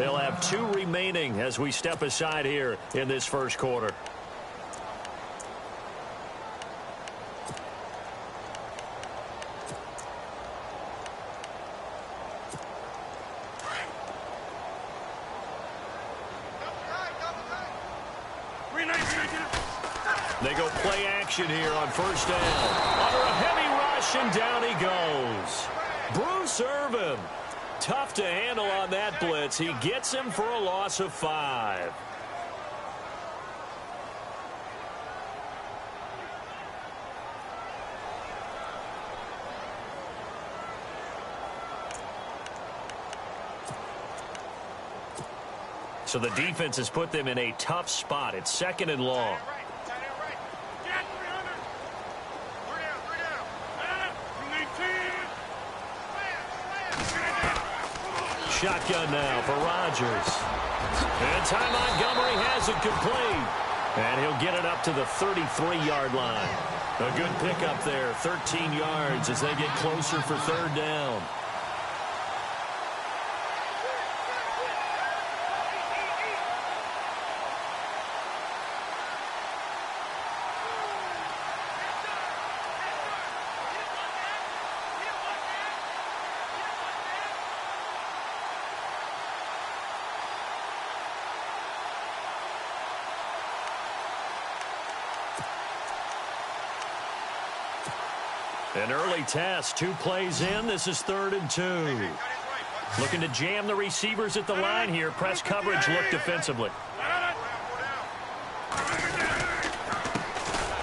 They'll have 2 remaining as we step aside here in this first quarter. They go play action here on first down. Under a heavy rush, and down he goes. Bruce Irvin. Tough to handle on that blitz. He gets him for a loss of 5. So the defense has put them in a tough spot. It's 2nd and long. Shotgun now for Rodgers. And Ty Montgomery has it complete. And he'll get it up to the 33-yard line. A good pickup there, 13 yards as they get closer for 3rd down. An early test, 2 plays in. This is 3rd and 2. Looking to jam the receivers at the line here. Press coverage look defensively.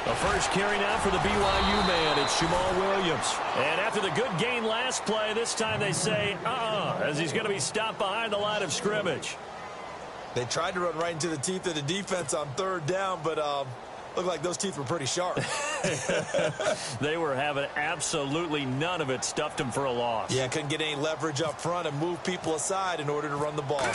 A first carry now for the BYU man. It's Jamal Williams. And after the good gain last play, this time they say, as he's going to be stopped behind the line of scrimmage. They tried to run right into the teeth of the defense on 3rd down, but looked like those teeth were pretty sharp. They were having absolutely none of it. Stuffed him for a loss. Yeah, couldn't get any leverage up front and move people aside in order to run the ball.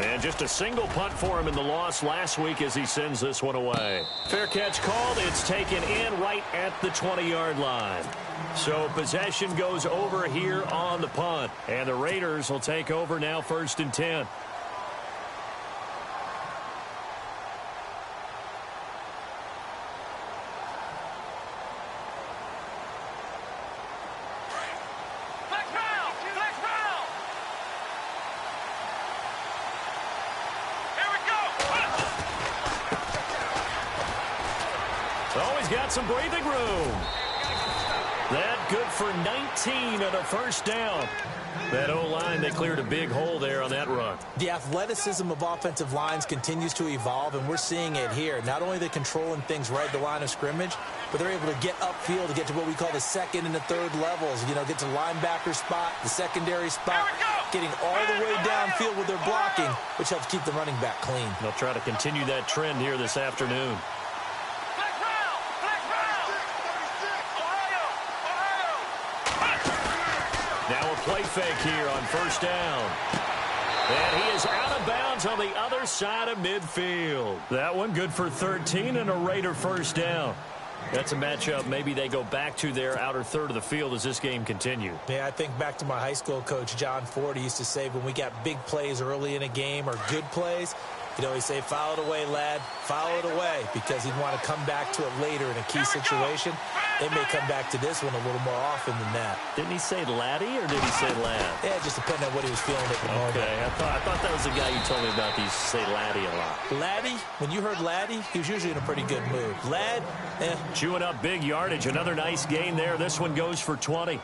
And just a single punt for him in the loss last week as he sends this one away. Fair catch called. It's taken in right at the 20-yard line. So possession goes over here on the punt. And the Raiders will take over now 1st and 10. Got some breathing room. That good for 19 and a first down. That O-line, they cleared a big hole there on that run. The athleticism of offensive lines continues to evolve, and we're seeing it here. Not only are they controlling things right at the line of scrimmage, but they're able to get upfield to get to what we call the 2nd and the 3rd levels. You know, get to the linebacker spot, the secondary spot, getting all the way downfield with their blocking, which helps keep the running back clean. They'll try to continue that trend here this afternoon. Now a play fake here on first down. And he is out of bounds on the other side of midfield. That one good for 13 and a Raider first down. That's a matchup maybe they go back to their outer 3rd of the field as this game continues. Yeah, I think back to my high school coach, John Ford. He used to say when we got big plays early in a game or good plays, he'd always say, foul it away, lad, foul it away, because he'd want to come back to it later in a key situation. They may come back to this one a little more often than that. Didn't he say laddie or did he say lad? Yeah, just depending on what he was feeling at the moment. Okay, I thought that was the guy you told me about. He used to say laddie a lot. Laddie, when you heard laddie, he was usually in a pretty good mood. Lad, chewing up big yardage. Another nice gain there. This one goes for 20.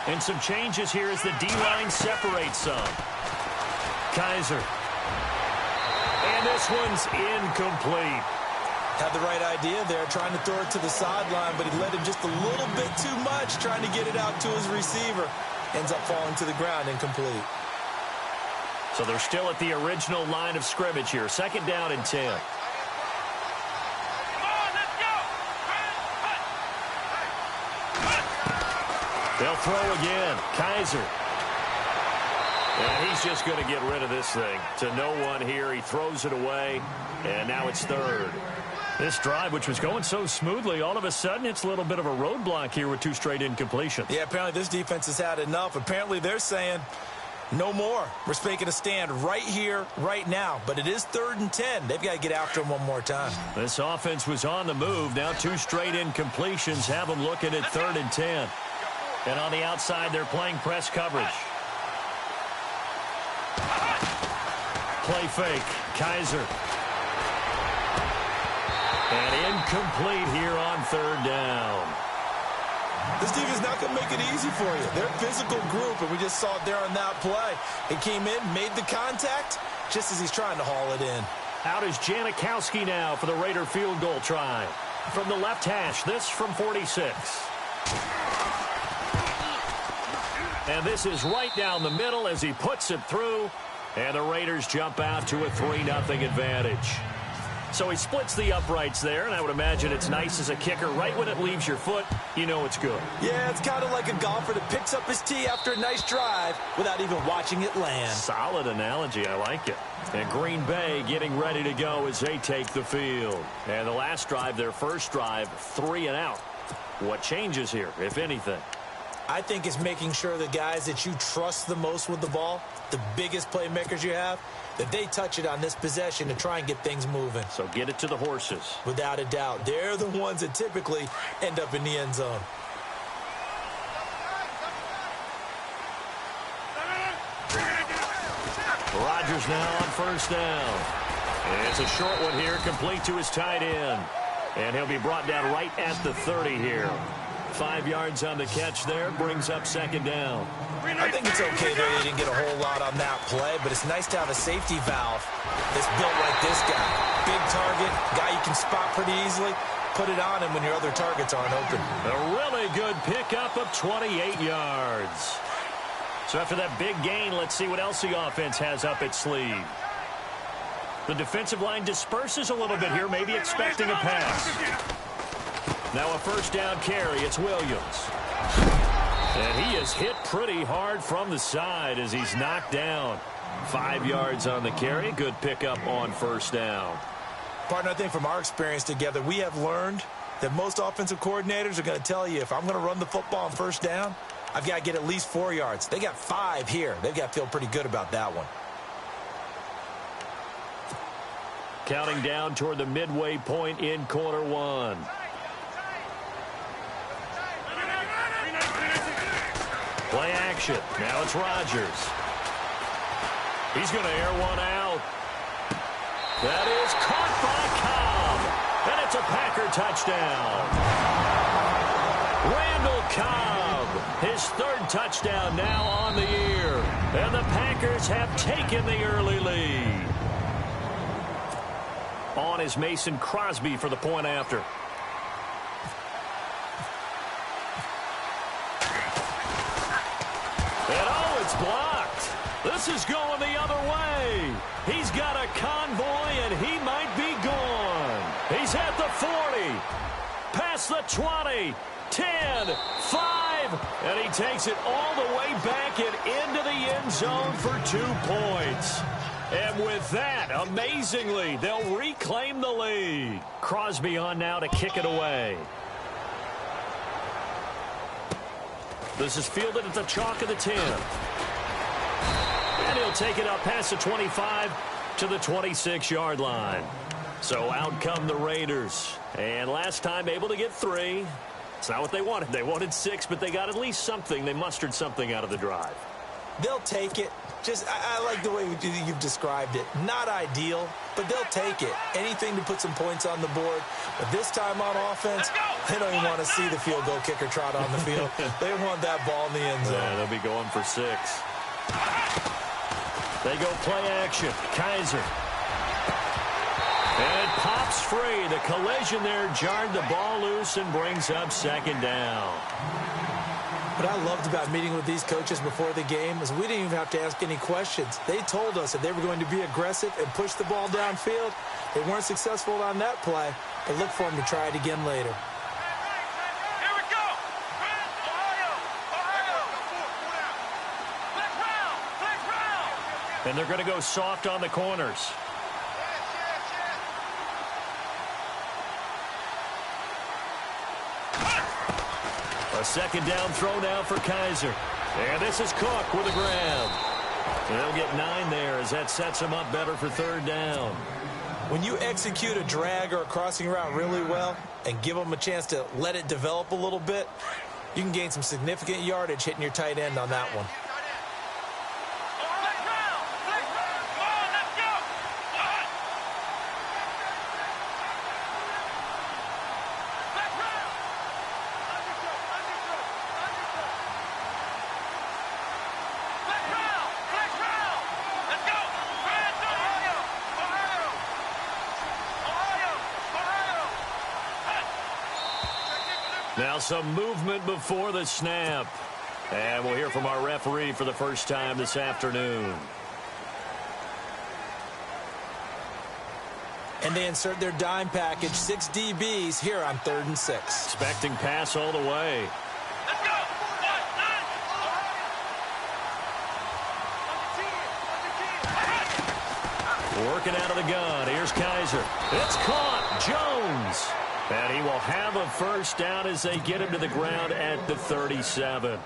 And some changes here as the D-line separates some. Kaiser. And this one's incomplete. Had the right idea there, trying to throw it to the sideline, but he led him just a little bit too much, trying to get it out to his receiver. Ends up falling to the ground, incomplete. So they're still at the original line of scrimmage here. 2nd down and 10. They'll throw again. Kaiser. And he's just going to get rid of this thing. To no one here. He throws it away, and now it's third. This drive, which was going so smoothly, all of a sudden it's a little bit of a roadblock here with 2 straight incompletions. Yeah, apparently this defense has had enough. Apparently they're saying no more. We're making a stand right here, right now. But it is 3rd and 10. They've got to get after him one more time. This offense was on the move. Now 2 straight incompletions have them looking at 3rd and 10. And on the outside, they're playing press coverage. Play fake. Kaiser. And incomplete here on 3rd down. This defense not going to make it easy for you. They're a physical group, and we just saw it there on that play. He came in, made the contact, just as he's trying to haul it in. Out is Janikowski now for the Raider field goal try. From the left hash, this from 46. And this is right down the middle as he puts it through. And the Raiders jump out to a 3-0 advantage. So he splits the uprights there, and I would imagine it's nice as a kicker. Right when it leaves your foot, you know it's good. Yeah, it's kind of like a golfer that picks up his tee after a nice drive without even watching it land. Solid analogy. I like it. And Green Bay getting ready to go as they take the field. And the last drive, their first drive, 3 and out. What changes here, if anything? I think it's making sure the guys that you trust the most with the ball, the biggest playmakers you have, that they touch it on this possession to try and get things moving. So get it to the horses. Without a doubt. They're the ones that typically end up in the end zone. Rodgers now on first down. And it's a short one here, complete to his tight end. And he'll be brought down right at the 30 here. 5 yards on the catch there, brings up 2nd down. I think it's okay that they didn't get a whole lot on that play, but it's nice to have a safety valve that's built like this guy. Big target, guy you can spot pretty easily. Put it on him when your other targets aren't open. A really good pickup of 28 yards. So after that big gain, let's see what else the offense has up its sleeve. The defensive line disperses a little bit here, maybe expecting a pass. Now a first down carry. It's Williams. And he is hit pretty hard from the side as he's knocked down. 5 yards on the carry. Good pickup on first down. Partner, I think from our experience together, we have learned that most offensive coordinators are going to tell you, if I'm going to run the football on first down, I've got to get at least 4 yards. They got 5 here. They've got to feel pretty good about that one. Counting down toward the midway point in quarter 1. Play action. Now it's Rodgers. He's going to air one out. That is caught by Cobb. And it's a Packer touchdown. Randall Cobb, his 3rd touchdown now on the year. And the Packers have taken the early lead. On is Mason Crosby for the point after. Blocked. This is going the other way. He's got a convoy, and he might be gone. He's at the 40, past the 20, 10, 5, and he takes it all the way back and into the end zone for 2 points. And with that, amazingly, they'll reclaim the lead. Crosby on now to kick it away. This is fielded at the chalk of the 10. And he'll take it up past the 25 to the 26-yard line. So out come the Raiders. And last time able to get 3. It's not what they wanted. They wanted 6, but they got at least something. They mustered something out of the drive. They'll take it. I like the way you've described it. Not ideal, but they'll take it. Anything to put some points on the board. But this time on offense, they don't even want to see the field goal kicker trot on the field. They want that ball in the end zone. Yeah, they'll be going for 6. They go play action. Kaiser. And it pops free. The collision there jarred the ball loose and brings up 2nd down. What I loved about meeting with these coaches before the game is we didn't even have to ask any questions. They told us that they were going to be aggressive and push the ball downfield. They weren't successful on that play, but look for them to try it again later. And they're going to go soft on the corners. A second down throw now for Kizer. And this is Cook with a grab. They'll get 9 there as that sets them up better for third down. When you execute a drag or a crossing route really well and give them a chance to let it develop a little bit, you can gain some significant yardage hitting your tight end on that one. Now some movement before the snap. And we'll hear from our referee for the first time this afternoon. And they insert their dime package, 6 DBs here on 3rd and 6. Expecting pass all the way. Let's go. Working out of the gun. Here's Kizer. It's caught. Jones. And he will have a first down as they get him to the ground at the 37.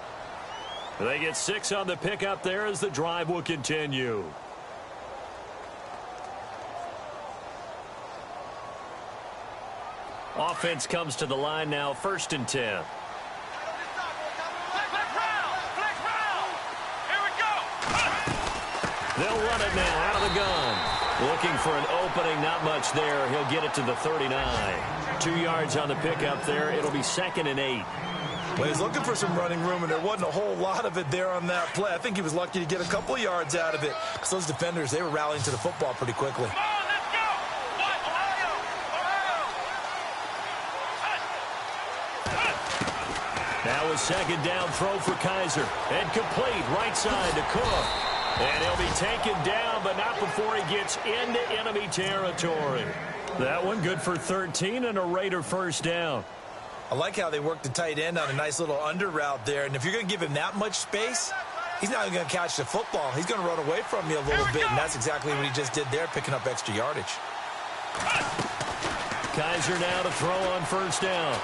They get 6 on the pickup there as the drive will continue. Offense comes to the line now, 1st and 10. They'll run it now out of the gun. Looking for an opening, not much there. He'll get it to the 39. 2 yards on the pickup there. It'll be 2nd and 8. Well, he's looking for some running room, and there wasn't a whole lot of it there on that play. I think he was lucky to get a couple of yards out of it. Because those defenders, they were rallying to the football pretty quickly. Now a 2nd down throw for Kizer. And complete right side to Cook. And he'll be taken down, but not before he gets into enemy territory. That one good for 13 and a Raider first down. I like how they worked the tight end on a nice little under route there. And if you're going to give him that much space, he's not even going to catch the football. He's going to run away from you a little bit, and that's exactly what he just did there, picking up extra yardage. Kizer now to throw on 1st down.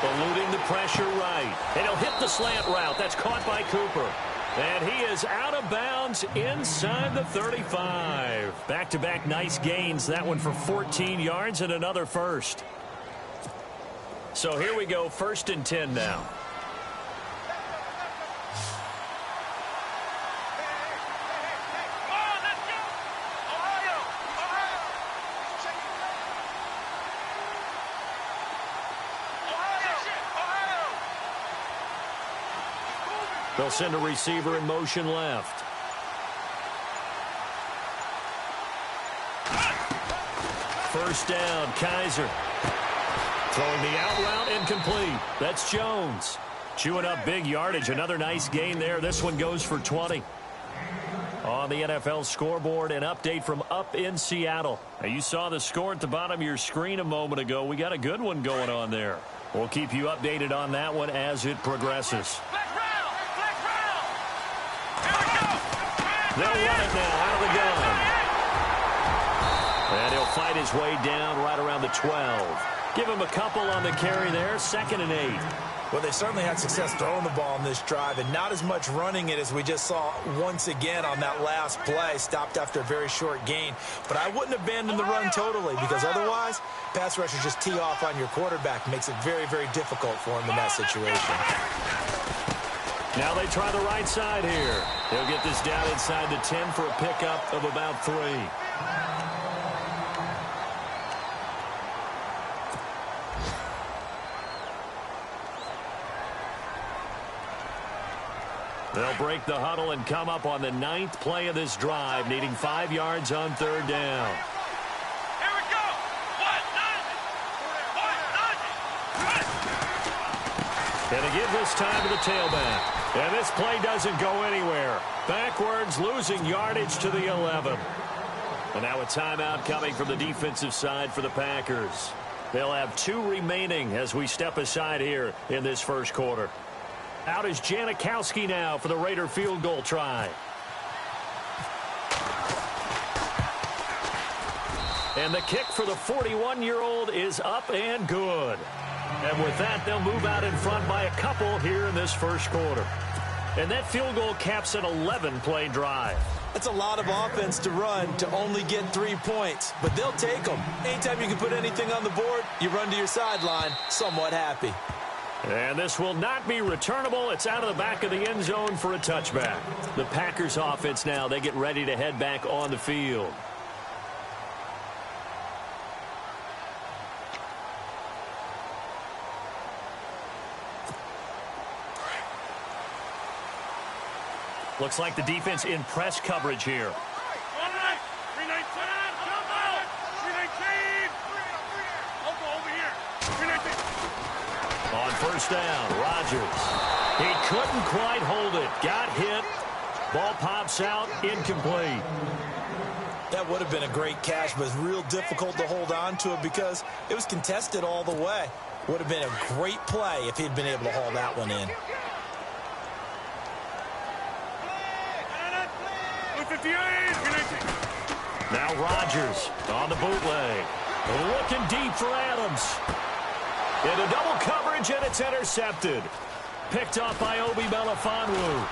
Eluding the pressure right. And he'll hit the slant route. That's caught by Cooper. And he is out of bounds inside the 35. Back-to-back nice gains. That one for 14 yards and another first. So here we go, 1st and 10 now. They'll send a receiver in motion left. First down, Kizer. Throwing the out route incomplete. That's Jones. Chewing up big yardage. Another nice gain there. This one goes for 20. On the NFL scoreboard, an update from up in Seattle. Now, you saw the score at the bottom of your screen a moment ago. We got a good one going on there. We'll keep you updated on that one as it progresses. They'll run it now out of the gun. And he'll fight his way down right around the 12. Give him a couple on the carry there. 2nd and 8. Well, they certainly had success throwing the ball on this drive, and not as much running it as we just saw once again on that last play. Stopped after a very short gain. But I wouldn't abandon the run totally, because otherwise, pass rushers just tee off on your quarterback. Makes it very, very difficult for him in that situation. Now they try the right side here. They'll get this down inside the 10 for a pickup of about 3. They'll break the huddle and come up on the 9th play of this drive, needing 5 yards on 3rd down. Here we go. And they give this time to the tailback. And this play doesn't go anywhere. Backwards, losing yardage to the 11. And now a timeout coming from the defensive side for the Packers. They'll have 2 remaining as we step aside here in this first quarter. Out is Janikowski now for the Raider field goal try. And the kick for the 41-year-old is up and good. And with that, they'll move out in front by a couple here in this first quarter. And that field goal caps an 11-play drive. That's a lot of offense to run to only get 3 points, but they'll take them. Anytime you can put anything on the board, you run to your sideline somewhat happy. And this will not be returnable. It's out of the back of the end zone for a touchback. The Packers offense now, they get ready to head back on the field. Looks like the defense in press coverage here. On first down, Rodgers. He couldn't quite hold it. Got hit. Ball pops out, incomplete. That would have been a great catch, but it's real difficult to hold on to it because it was contested all the way. Would have been a great play if he'd been able to haul that one in. Now Rodgers on the bootleg. Looking deep for Adams. Into double coverage, and it's intercepted. Picked off by Obi Melifonwu.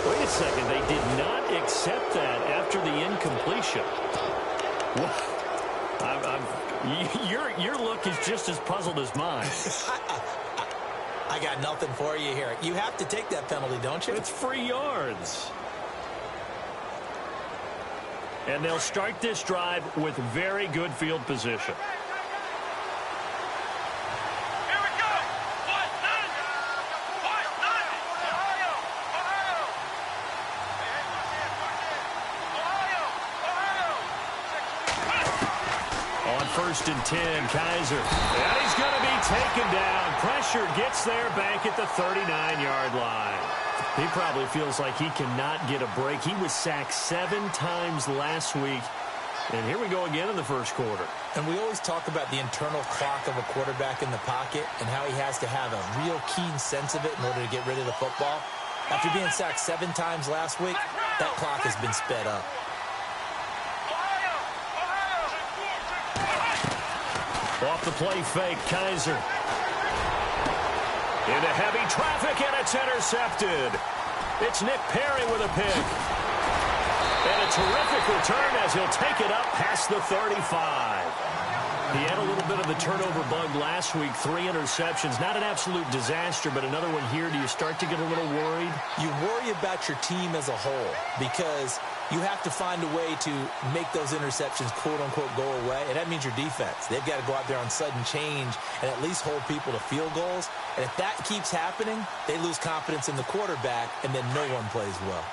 Wait a second. They did not accept that after the incompletion. Your look is just as puzzled as mine. I got nothing for you here. You have to take that penalty, don't you? It's free yards. And they'll start this drive with very good field position. Here we go. What? None. What? None. Ohio. On first and 10, Kaiser. And he's going to be taken down. Pressure gets there back at the 39-yard line. He probably feels like he cannot get a break. He was sacked 7 times last week. And here we go again in the first quarter. And we always talk about the internal clock of a quarterback in the pocket and how he has to have a real keen sense of it in order to get rid of the football. After being sacked 7 times last week, that clock has been sped up. Off the play fake, Kaiser. Into heavy traffic, and it's intercepted. It's Nick Perry with a pick. And a terrific return as he'll take it up past the 35. He had a little bit of the turnover bug last week, 3 interceptions. Not an absolute disaster, but another one here. Do you start to get a little worried? You worry about your team as a whole because you have to find a way to make those interceptions, quote-unquote, go away. And that means your defense. They've got to go out there on sudden change and at least hold people to field goals. And if that keeps happening, they lose confidence in the quarterback, and then no one plays well.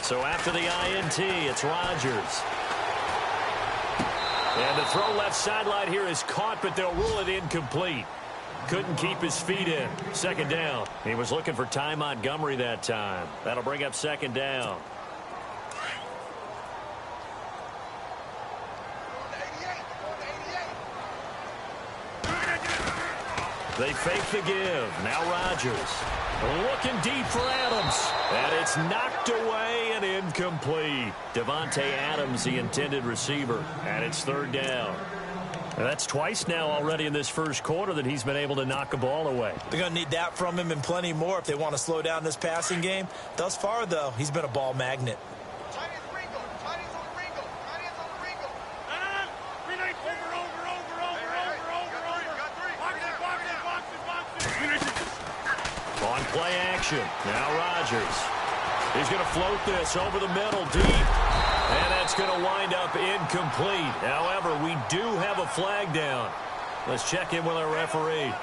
So after the INT, it's Rodgers. And the throw left sideline here is caught, but they'll rule it incomplete. Couldn't keep his feet in. Second down. He was looking for Ty Montgomery that time. That'll bring up second down. They fake the give. Now Rodgers. Looking deep for Adams. And it's knocked away and incomplete. Davante Adams, the intended receiver. And it's third down. And that's twice now already in this first quarter that he's been able to knock a ball away. They're going to need that from him and plenty more if they want to slow down this passing game. Thus far, though, he's been a ball magnet. On play action. Now Rodgers. He's going to float this over the middle deep. And that's going to wind up incomplete. However, we do have a flag down. Let's check in with our referee.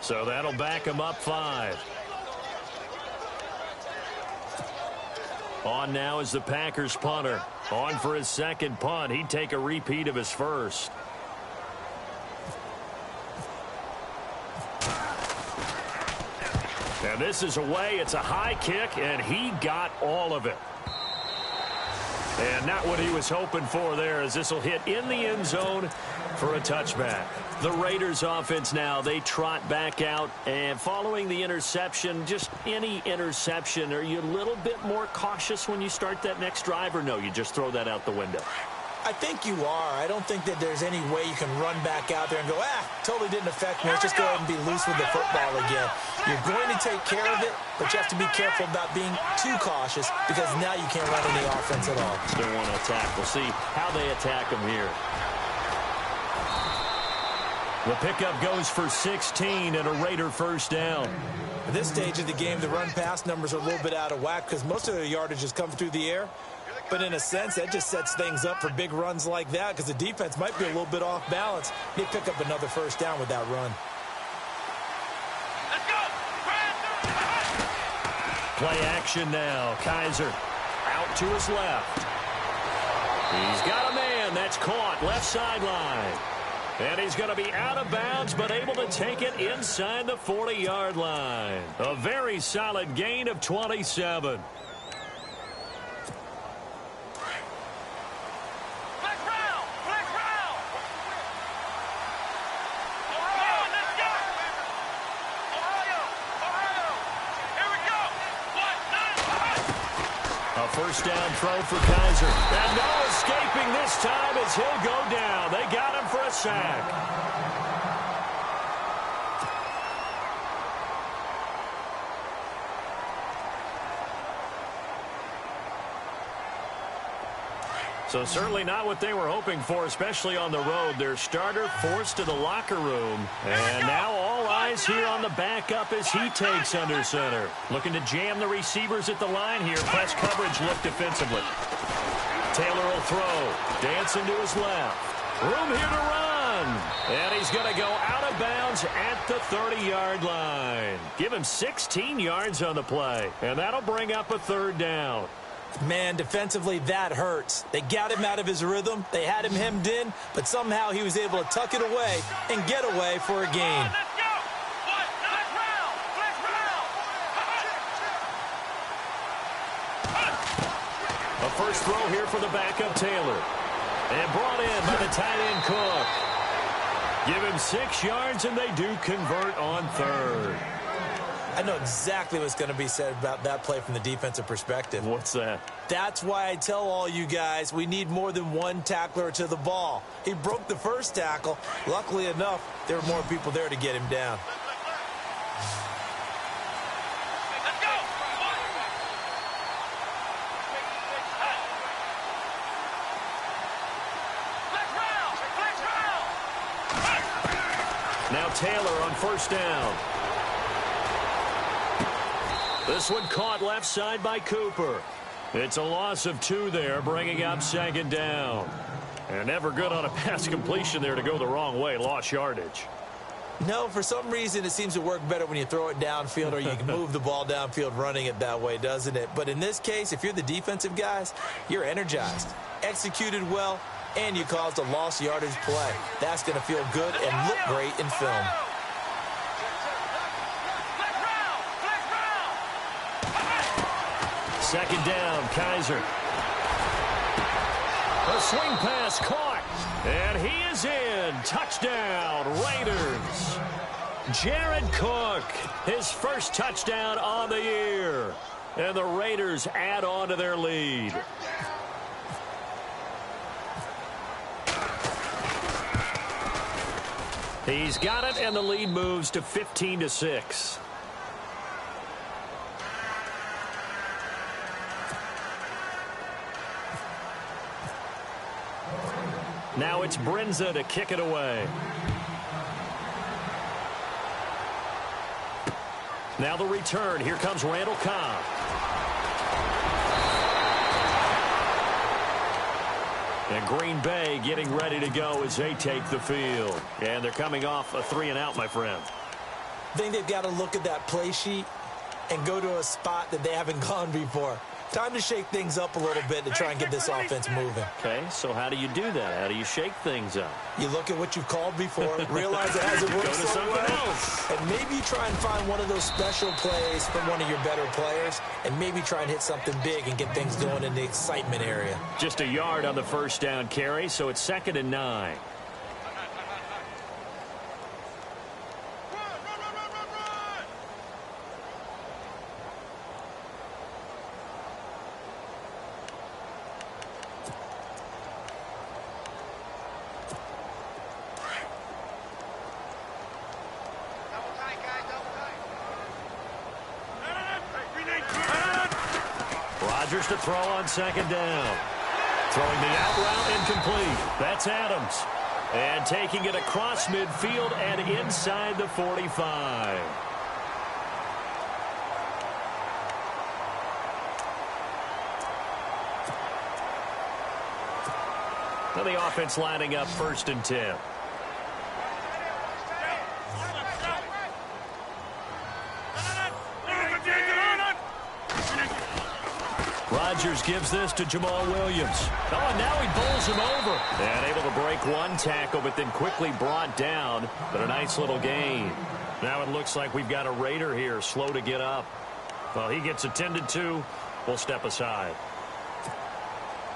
So that'll back him up 5. On now is the Packers punter. On for his second punt. He'd take a repeat of his first. And this is away. It's a high kick, and he got all of it. And not what he was hoping for there, as this will hit in the end zone for a touchback. The Raiders offense now, they trot back out, and following the interception, just any interception, are you a little bit more cautious when you start that next drive, or no, you just throw that out the window? I think you are. I don't think that there's any way you can run back out there and go, totally didn't affect me. Let's just go ahead and be loose with the football again. You're going to take care of it, but you have to be careful about being too cautious because now you can't run any offense at all. Still want to attack. We'll see how they attack them here. The pickup goes for 16 and a Raider first down. At this stage of the game, the run-pass numbers are a little bit out of whack because most of their yardage has come through the air. But in a sense, that just sets things up for big runs like that because the defense might be a little bit off balance. They pick up another first down with that run. Let's go! Play action now. Kaiser out to his left. He's got a man. That's caught left sideline. And he's going to be out of bounds, but able to take it inside the 40-yard line. A very solid gain of 27. First down throw for Kaiser. And no escaping this time as he'll go down. They got him for a sack. So certainly not what they were hoping for, especially on the road. Their starter forced to the locker room. And now all eyes here on the backup as he takes under center. Looking to jam the receivers at the line here. Press coverage look defensively. Taylor will throw. Dancing to his left. Room here to run. And he's going to go out of bounds at the 30-yard line. Give him 16 yards on the play. And that'll bring up a third down. Man, defensively, that hurts. They got him out of his rhythm. They had him hemmed in, but somehow he was able to tuck it away and get away for a gain. Let's go! Let's round! A first throw here for the backup Taylor. And brought in by the tight end Cook. Give him 6 yards, and they do convert on third. I know exactly what's going to be said about that play from the defensive perspective. What's that? That's why I tell all you guys we need more than one tackler to the ball. He broke the first tackle. Luckily enough, there were more people there to get him down. Let's go! Let's round! Now Taylor on first down. This one caught left side by Cooper. It's a loss of 2 there, bringing up second down. And never good on a pass completion there to go the wrong way. Lost yardage. No, for some reason it seems to work better when you throw it downfield or you can move the ball downfield running it that way, doesn't it? But in this case, if you're the defensive guys, you're energized, executed well, and you caused a lost yardage play. That's going to feel good and look great in film. Second down, Kaiser. A swing pass caught. And he is in. Touchdown, Raiders. Jared Cook, his first touchdown on the year. And the Raiders add on to their lead. He's got it, and the lead moves to 15-6. Now it's Brinza to kick it away. Now the return. Here comes Randall Cobb. And Green Bay getting ready to go as they take the field. And they're coming off a 3-and-out, my friend. I think they've got to look at that play sheet and go to a spot that they haven't gone before. Time to shake things up a little bit to try and get this offense moving. Okay, so how do you do that? How do you shake things up? You look at what you've called before, realize it hasn't worked Go to so something well, else. and maybe you try and find one of those special plays from one of your better players, and maybe try and hit something big and get things going in the excitement area. Just a yard on the first down carry, so it's 2nd and 9. Rodgers to throw on 2nd down. Throwing the out route incomplete. That's Adams. And taking it across midfield and inside the 45. Now the offense lining up 1st and 10. Rodgers gives this to Jamal Williams. Oh, and now he bowls him over. And able to break one tackle, but then quickly brought down. But a nice little gain. Now it looks like we've got a Raider here, slow to get up. Well, he gets attended to. We'll step aside.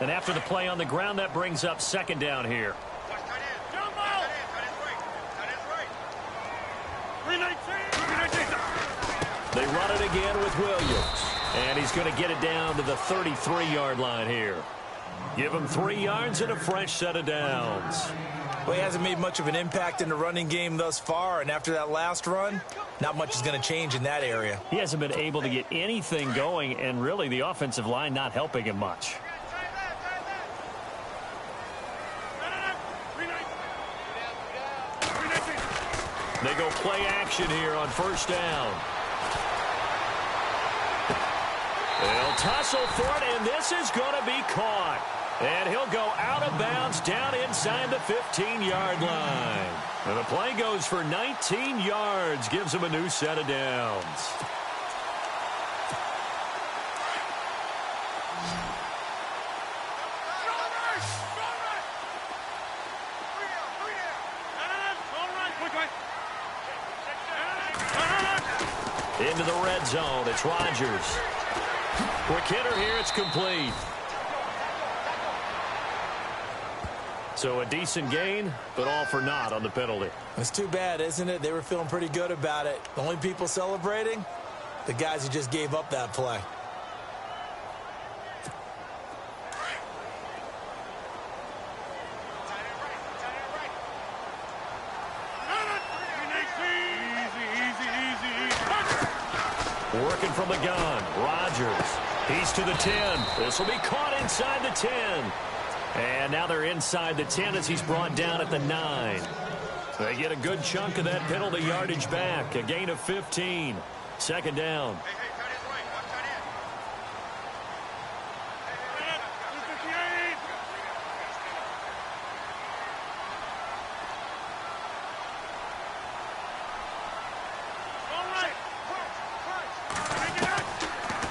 And after the play on the ground, that brings up 2nd down here. They run it again with Williams. And he's going to get it down to the 33-yard line here. Give him 3 yards and a fresh set of downs. Well, he hasn't made much of an impact in the running game thus far, and after that last run, not much is going to change in that area. He hasn't been able to get anything going, and really the offensive line not helping him much. They go play action here on 1st down. They'll tussle for it, and this is going to be caught. And he'll go out of bounds down inside the 15-yard line. And the play goes for 19 yards, gives him a new set of downs. Into the red zone, it's Rodgers. Quick hitter here, it's complete. So a decent gain, but all for naught on the penalty. It's too bad, isn't it? They were feeling pretty good about it. The only people celebrating, the guys who just gave up that play. Working from the gun, Rodgers. He's to the 10. This will be caught inside the 10. And now they're inside the 10 as he's brought down at the 9. They get a good chunk of that penalty yardage back. A gain of 15. 2nd down.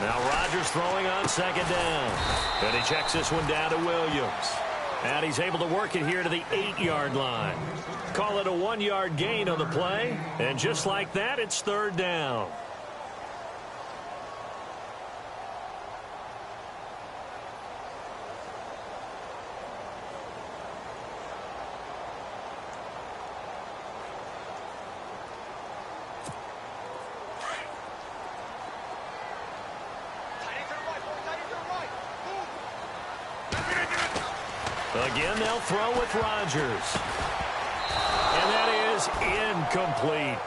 Now Rodgers throwing on 2nd down. And he checks this one down to Williams. And he's able to work it here to the 8-yard line. Call it a 1-yard gain on the play. And just like that, it's 3rd down. Again, they'll throw with Rodgers. And that is incomplete.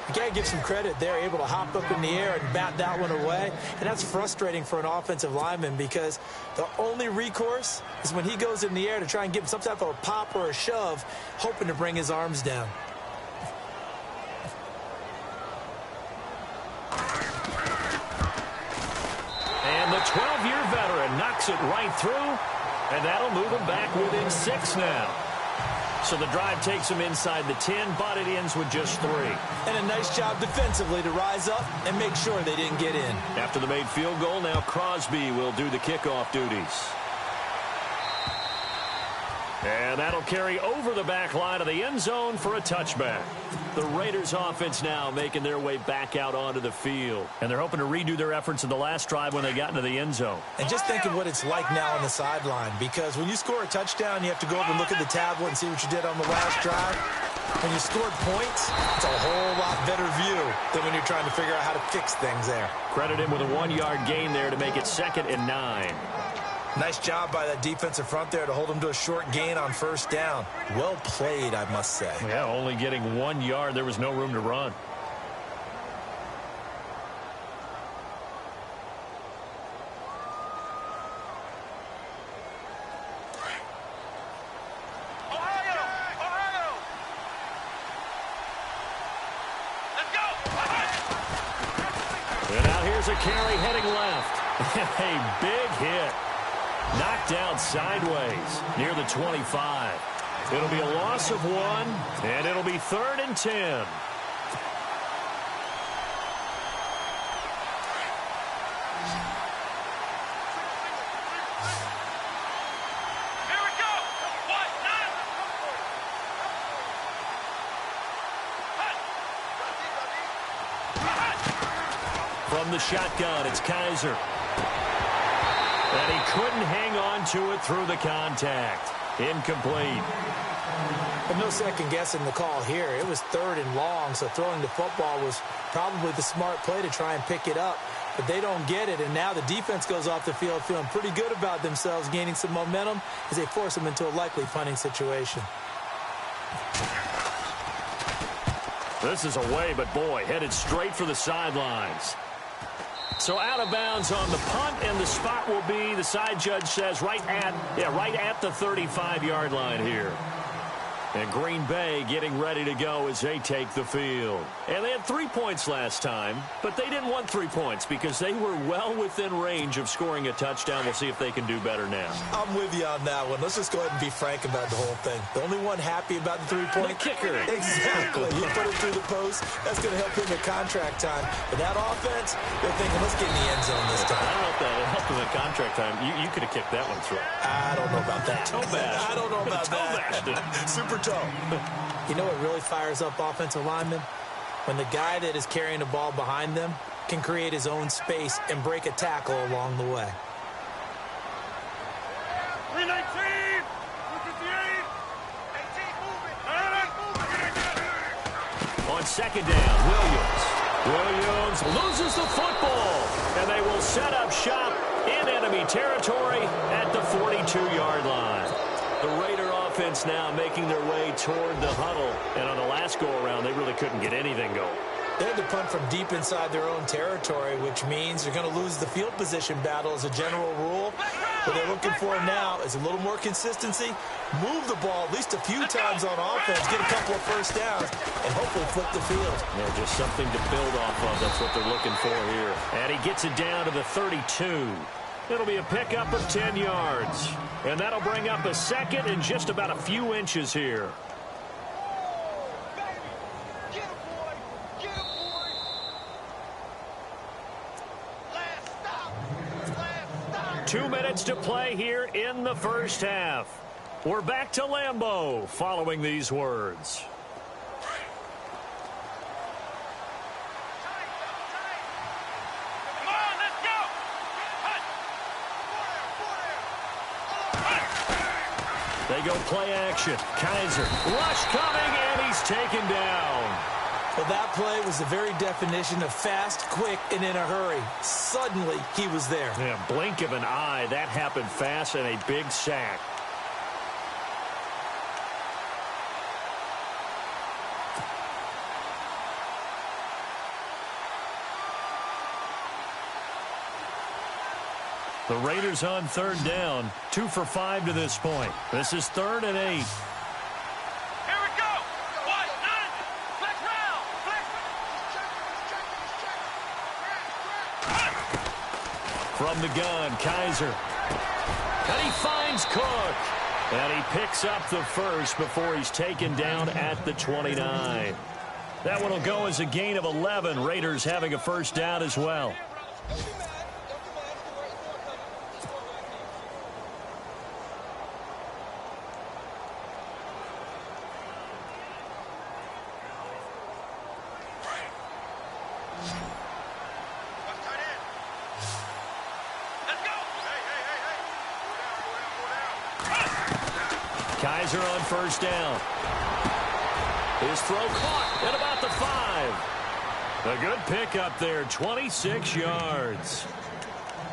You got to give some credit. They're able to hop up in the air and bat that one away. And that's frustrating for an offensive lineman because the only recourse is when he goes in the air to try and give some type of a pop or a shove, hoping to bring his arms down. And the 12-year veteran knocks it right through. And that'll move him back within 6 now. So the drive takes them inside the 10, but it ends with just 3. And a nice job defensively to rise up and make sure they didn't get in. After the made field goal, now Crosby will do the kickoff duties. And that'll carry over the back line of the end zone for a touchback. The Raiders offense now making their way back out onto the field. And they're hoping to redo their efforts in the last drive when they got into the end zone. And just think of what it's like now on the sideline, because when you score a touchdown, you have to go up and look at the tablet and see what you did on the last drive. When you scored points, it's a whole lot better view than when you're trying to figure out how to fix things there. Credit him with a 1-yard gain there to make it 2nd and 9. Nice job by that defensive front there to hold him to a short gain on first down. Well played, I must say. Yeah, only getting 1 yard. There was no room to run. Ohio! Ohio! Let's go! And now here's a carry heading left. A big hit. Knocked down sideways near the 25. It'll be a loss of 1, and it'll be 3rd and 10. Here we go! What? Nine! From the shotgun, it's Kaiser. And he couldn't hang on to it through the contact. Incomplete. But no second guessing the call here. It was 3rd and long, so throwing the football was probably the smart play to try and pick it up. But they don't get it, and now the defense goes off the field feeling pretty good about themselves, gaining some momentum as they force them into a likely punting situation. This is away, but boy, headed straight for the sidelines. So out of bounds on the punt, and the spot will be, the side judge says, right at the 35-yard line here. And Green Bay getting ready to go as they take the field. And they had 3 points last time, but they didn't want 3 points because they were well within range of scoring a touchdown. We'll see if they can do better now. I'm with you on that one. Let's just go ahead and be frank about the whole thing. The only one happy about the 3-point kicker. Exactly. He put it through the post. That's going to help him at contract time. But that offense, they're thinking, let's get in the end zone this time. I don't know if that helped him at contract time. You could have kicked that one through. I don't know about that. Toe bash. I don't know about that. Super toe. You know what really fires up offensive linemen? When the guy that is carrying the ball behind them can create his own space and break a tackle along the way. 319! 258! 18 moving! On 2nd down, Williams loses the football, and they will set up shop in enemy territory at the 42-yard line. The Raider offense now making their way toward the huddle, and on the last go-around, they really couldn't get anything going. They had to punt from deep inside their own territory, which means they're going to lose the field position battle as a general rule. What they're looking for now is a little more consistency, move the ball at least a few times on offense, get a couple of first downs, and hopefully flip the field. Yeah, just something to build off of. That's what they're looking for here. And he gets it down to the 32. It'll be a pickup of 10 yards. And that'll bring up a 2nd and just about a few inches here. Get him, boy! Get him, boy! Last stop! Last stop! 2 minutes to play here in the first half. We're back to Lambeau following these words. Come on, let's go! They go play action. Kaiser, rush coming, and he's taken down. Well, that play was the very definition of fast, quick, and in a hurry. Suddenly, he was there. Yeah, blink of an eye. That happened fast and a big sack. The Raiders on 3rd down, 2 for 5 to this point. This is 3rd and 8. Here we go! What? Nine! Flex round! Flex! From the gun, Kaiser. And he finds Cook. And he picks up the first before he's taken down at the 29. That one will go as a gain of 11. Raiders having a first down as well. Kizer on first down. His throw caught at about the 5. A good pickup there, 26 yards.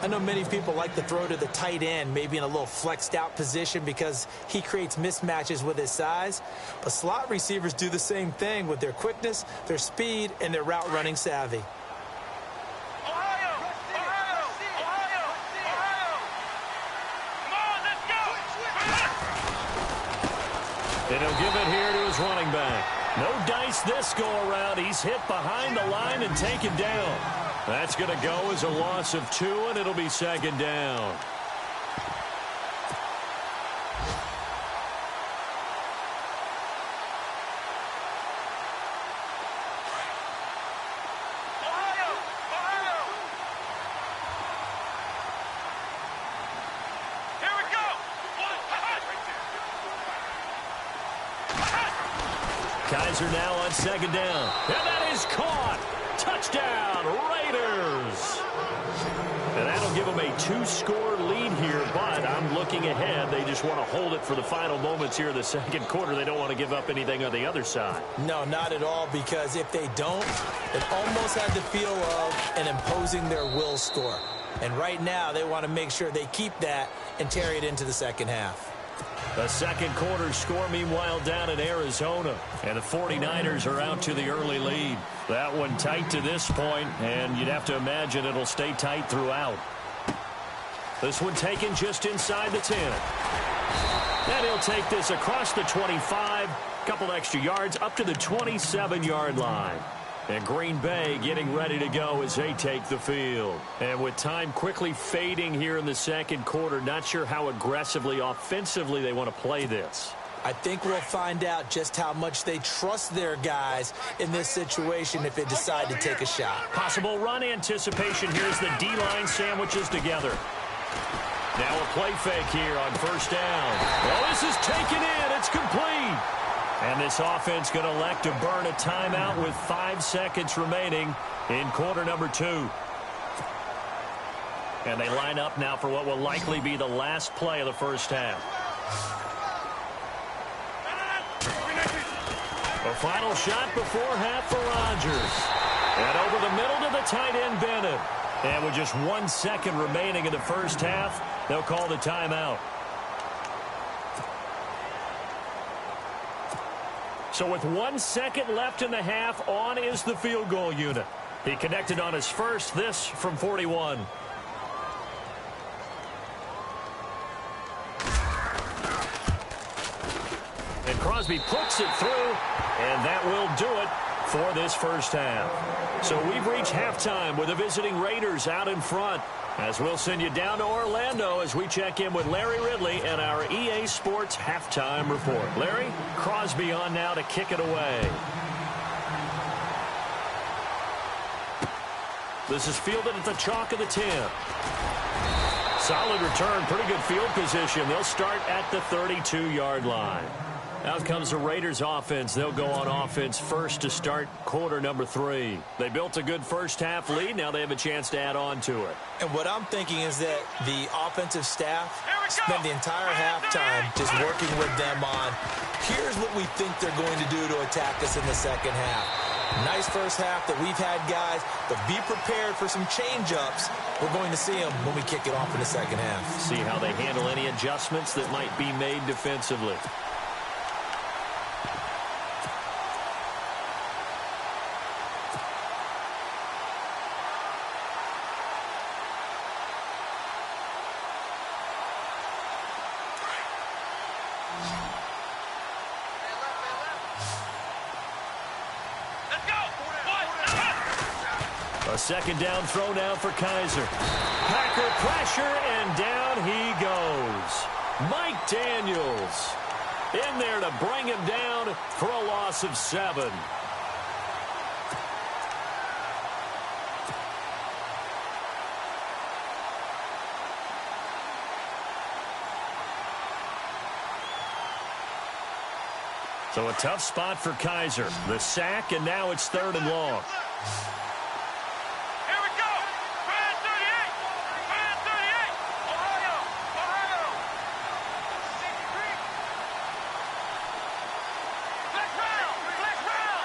I know many people like to throw to the tight end, maybe in a little flexed out position because he creates mismatches with his size. But slot receivers do the same thing with their quickness, their speed, and their route running savvy. And he'll give it here to his running back. No dice this go-around. He's hit behind the line and taken down. That's going to go as a loss of 2, and it'll be second down. Kizer now on second down. And that is caught. Touchdown, Raiders. And that'll give them a 2-score lead here, but I'm looking ahead. They just want to hold it for the final moments here in the second quarter. They don't want to give up anything on the other side. No, not at all, because if they don't, it almost had the feel of an imposing their will score. And right now, they want to make sure they keep that and carry it into the second half. The second quarter score, meanwhile, down in Arizona. And the 49ers are out to the early lead. That one tight to this point, and you'd have to imagine it'll stay tight throughout. This one taken just inside the 10. And he'll take this across the 25. Couple extra yards up to the 27-yard line. And Green Bay getting ready to go as they take the field. And with time quickly fading here in the second quarter, not sure how aggressively, offensively they want to play this. I think we'll find out just how much they trust their guys in this situation if they decide to take a shot. Possible run anticipation. Here's the D-line sandwiches together. Now a play fake here on first down. Well, this is taken in. It's complete. And this offense going to elect to burn a timeout with 5 seconds remaining in quarter number 2. And they line up now for what will likely be the last play of the first half. A final shot before half for Rodgers. And over the middle to the tight end, Bennett. And with just 1 second remaining in the first half, they'll call the timeout. So with 1 second left in the half, on is the field goal unit. He connected on his first, this from 41. And Crosby puts it through, and that will do it for this first half. So we've reached halftime with the visiting Raiders out in front. As we'll send you down to Orlando as we check in with Larry Ridley and our EA Sports Halftime Report. Larry, Crosby on now to kick it away. This is fielded at the chalk of the 10. Solid return, pretty good field position. They'll start at the 32-yard line. Out comes the Raiders offense. They'll go on offense first to start quarter number 3. They built a good first half lead. Now they have a chance to add on to it. And what I'm thinking is that the offensive staff spent the entire halftime just working with them on, here's what we think they're going to do to attack us in the second half. Nice first half that we've had, guys, but be prepared for some change-ups. We're going to see them when we kick it off in the second half. See how they handle any adjustments that might be made defensively. A second down throw now for Kizer. Packer pressure, and down he goes. Mike Daniels in there to bring him down for a loss of 7. So a tough spot for Kaiser. The sack, and now it's 3rd and long. Here we go. Fan 38. Fan 38. Ohio. Ohio. Flex round. Flex round.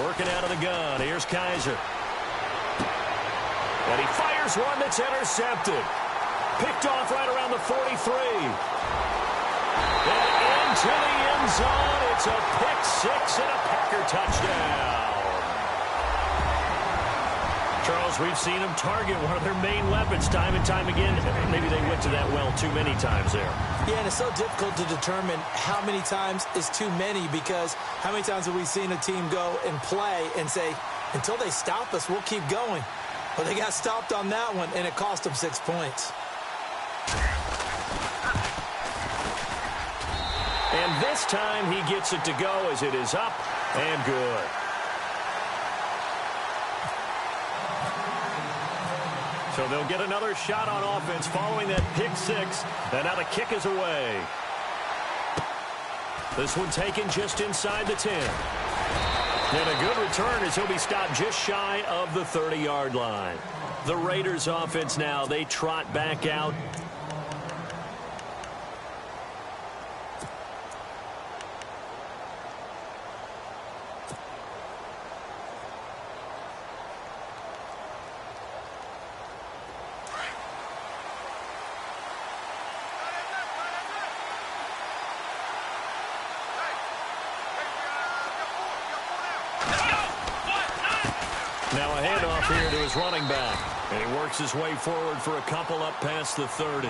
Working out of the gun. Here's Kaiser. And he fires one that's intercepted. Picked off right around the 43. And into the end zone. It's a pick 6 and a Packer touchdown. Charles, we've seen them target one of their main weapons time and time again. Maybe they went to that well too many times there. Yeah, and it's so difficult to determine how many times is too many, because how many times have we seen a team go and play and say, until they stop us, we'll keep going. Well, they got stopped on that one, and it cost them 6 points. And this time he gets it to go as it is up and good. So they'll get another shot on offense following that pick 6. And now the kick is away. This one taken just inside the 10. And a good return as he'll be stopped just shy of the 30-yard line. The Raiders offense now, they trot back out. Now a handoff here to his running back. And he works his way forward for a couple up past the 30.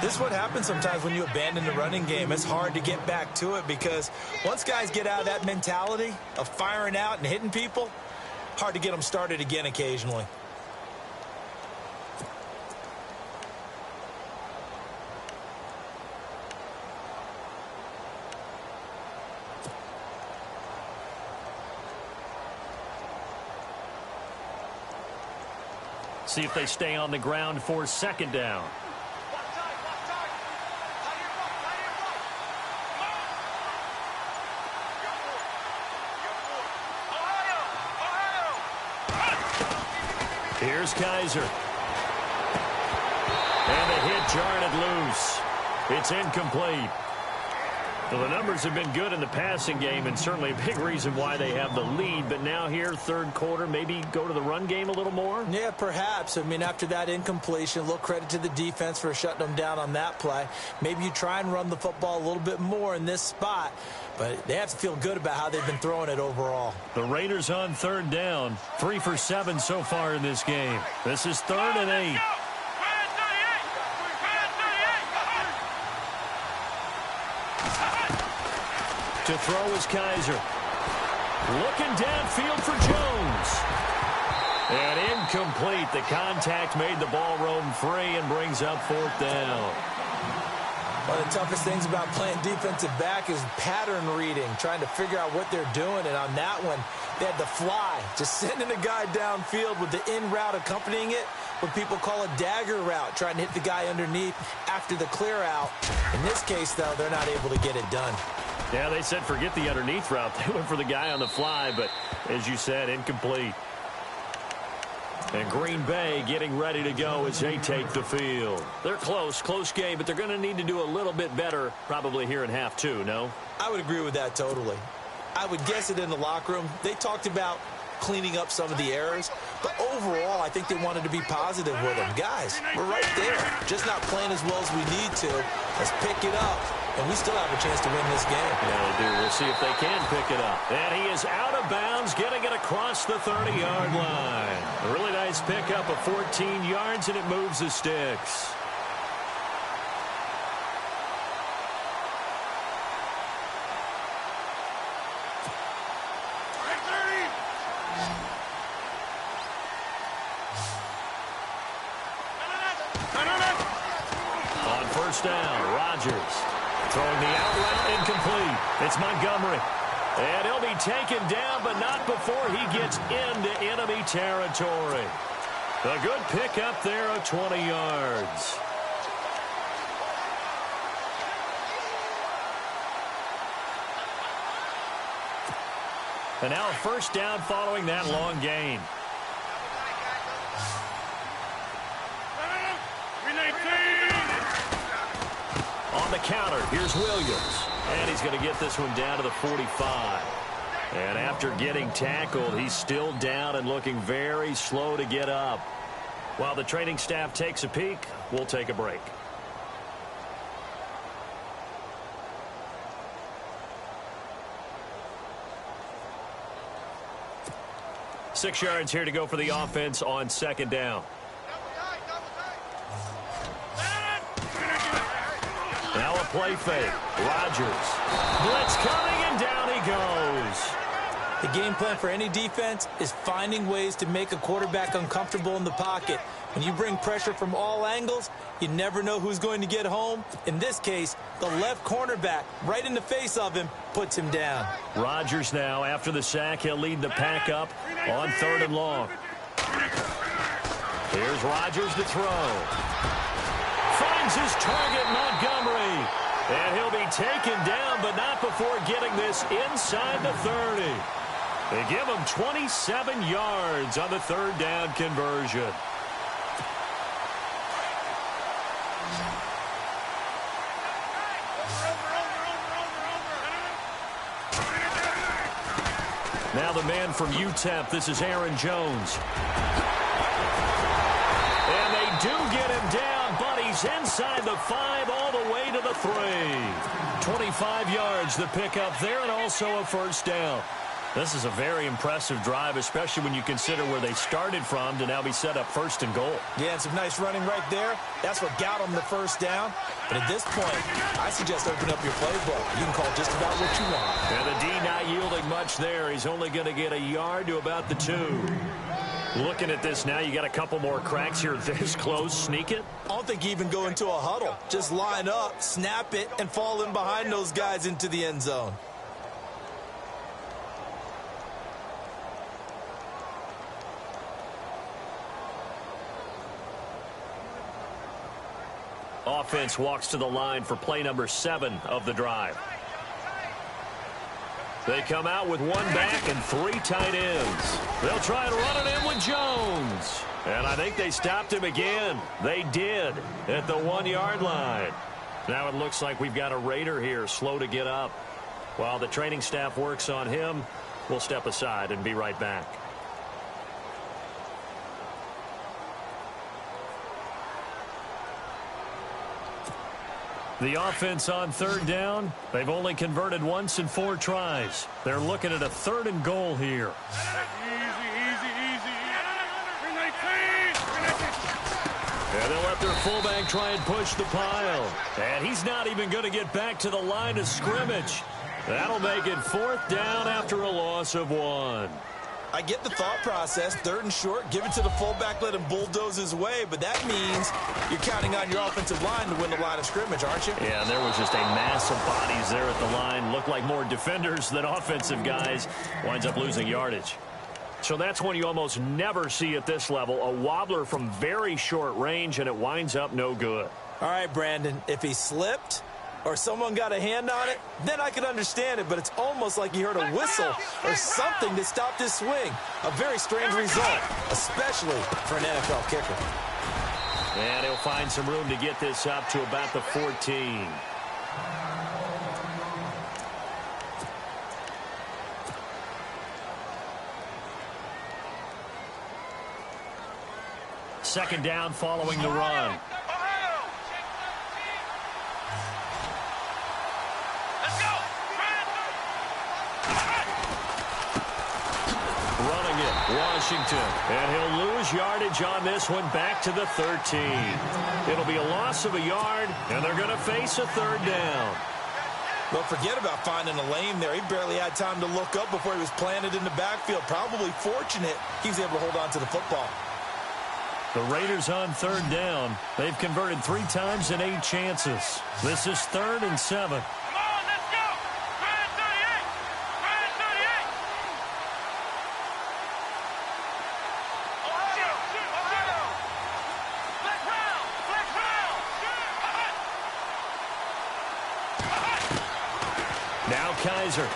This is what happens sometimes when you abandon the running game. It's hard to get back to it, because once guys get out of that mentality of firing out and hitting people, hard to get them started again occasionally. See if they stay on the ground for 2nd down. Here's Kaiser. And the hit jarred it loose. It's incomplete. Well, the numbers have been good in the passing game, and certainly a big reason why they have the lead. But now here, 3rd quarter, maybe go to the run game a little more? Yeah, perhaps. I mean, after that incompletion, a little credit to the defense for shutting them down on that play. Maybe you try and run the football a little bit more in this spot, but they have to feel good about how they've been throwing it overall. The Raiders on 3rd down, 3 for 7 so far in this game. This is 3rd and 8. To throw is Kaiser. Looking downfield for Jones. And incomplete. The contact made the ball roam free and brings up 4th down. One of the toughest things about playing defensive back is pattern reading, trying to figure out what they're doing. And on that one, they had the fly, just sending a guy downfield with the in route accompanying it, what people call a dagger route, trying to hit the guy underneath after the clear out. In this case, though, they're not able to get it done. Yeah, they said forget the underneath route. They went for the guy on the fly, but as you said, incomplete. And Green Bay getting ready to go as they take the field. They're close game, but they're going to need to do a little bit better probably here in half 2, no? I would agree with that totally. I would guess it in the locker room. They talked about cleaning up some of the errors, but overall, I think they wanted to be positive with them. Guys, we're right there. Just not playing as well as we need to. Let's pick it up, and we still have a chance to win this game. Yeah, they do. We'll see if they can pick it up. And he is out of bounds, getting it across the 30-yard line. A really nice pickup of 14 yards, and it moves the sticks. first down. Rodgers throwing the out route incomplete. It's Montgomery. And he'll be taken down, but not before he gets into enemy territory. A good pickup there of 20 yards. And now a first down following that long gain. On the counter, here's Williams. And he's going to get this one down to the 45. And after getting tackled, he's still down and looking very slow to get up. While the training staff takes a peek, we'll take a break. Six yards here to go for the offense on second down. Now a play fake. Rodgers. Blitz coming, and down he goes. The game plan for any defense is finding ways to make a quarterback uncomfortable in the pocket. When you bring pressure from all angles, you never know who's going to get home. In this case, the left cornerback, right in the face of him, puts him down. Rodgers now, after the sack, he'll lead the pack up on 3rd and long. Here's Rodgers to throw. Finds his target, Montgomery. And he'll be taken down, but not before getting this inside the 30. They give him 27 yards on the 3rd down conversion. Now the man from UTEP, this is Aaron Jones. And they do get him down, but he's inside the 5 all the way to the 3. 25 yards, the pickup there, and also a first down. This is a very impressive drive, especially when you consider where they started from to now be set up 1st and goal. Yeah, and some nice running right there. That's what got them the first down. But at this point, I suggest open up your playbook. You can call just about what you want. And the D not yielding much there. He's only going to get a yard to about the 2. Looking at this now, you got a couple more cracks here this close. Sneak it? I don't think you even go into a huddle. Just line up, snap it, and fall in behind those guys into the end zone. Offense walks to the line for play number 7 of the drive. They come out with 1 back and 3 tight ends. They'll try and run it in with Jones. And I think they stopped him again. They did at the 1-yard line. Now it looks like we've got a Raider here slow to get up. While the training staff works on him, we'll step aside and be right back. The offense on 3rd down, they've only converted once in 4 tries. They're looking at a 3rd and goal here. And they'll let their fullback try and push the pile. And he's not even going to get back to the line of scrimmage. That'll make it 4th down after a loss of 1. I get the thought process, 3rd and short, give it to the fullback, let him bulldoze his way, but that means you're counting on your offensive line to win the line of scrimmage, aren't you? Yeah, and there was just a mass of bodies there at the line. Looked like more defenders than offensive guys. Winds up losing yardage. So that's one you almost never see at this level. A wobbler from very short range, and it winds up no good. All right, Brandon, if he slipped or someone got a hand on it, then I could understand it, but it's almost like he heard a whistle or something that stopped his swing. A very strange result, especially for an NFL kicker. And he'll find some room to get this up to about the 14. Second down following the run. Washington, and he'll lose yardage on this one back to the 13. It'll be a loss of a yard, and they're going to face a 3rd down. Well, forget about finding a lane there. He barely had time to look up before he was planted in the backfield. Probably fortunate he was able to hold on to the football. The Raiders on third down. They've converted 3 times in 8 chances. This is 3rd and 7. Come on, let's go. Try it 38. Try it 38. Ohio. Ohio. Flex round. Flex round. Now Kaiser.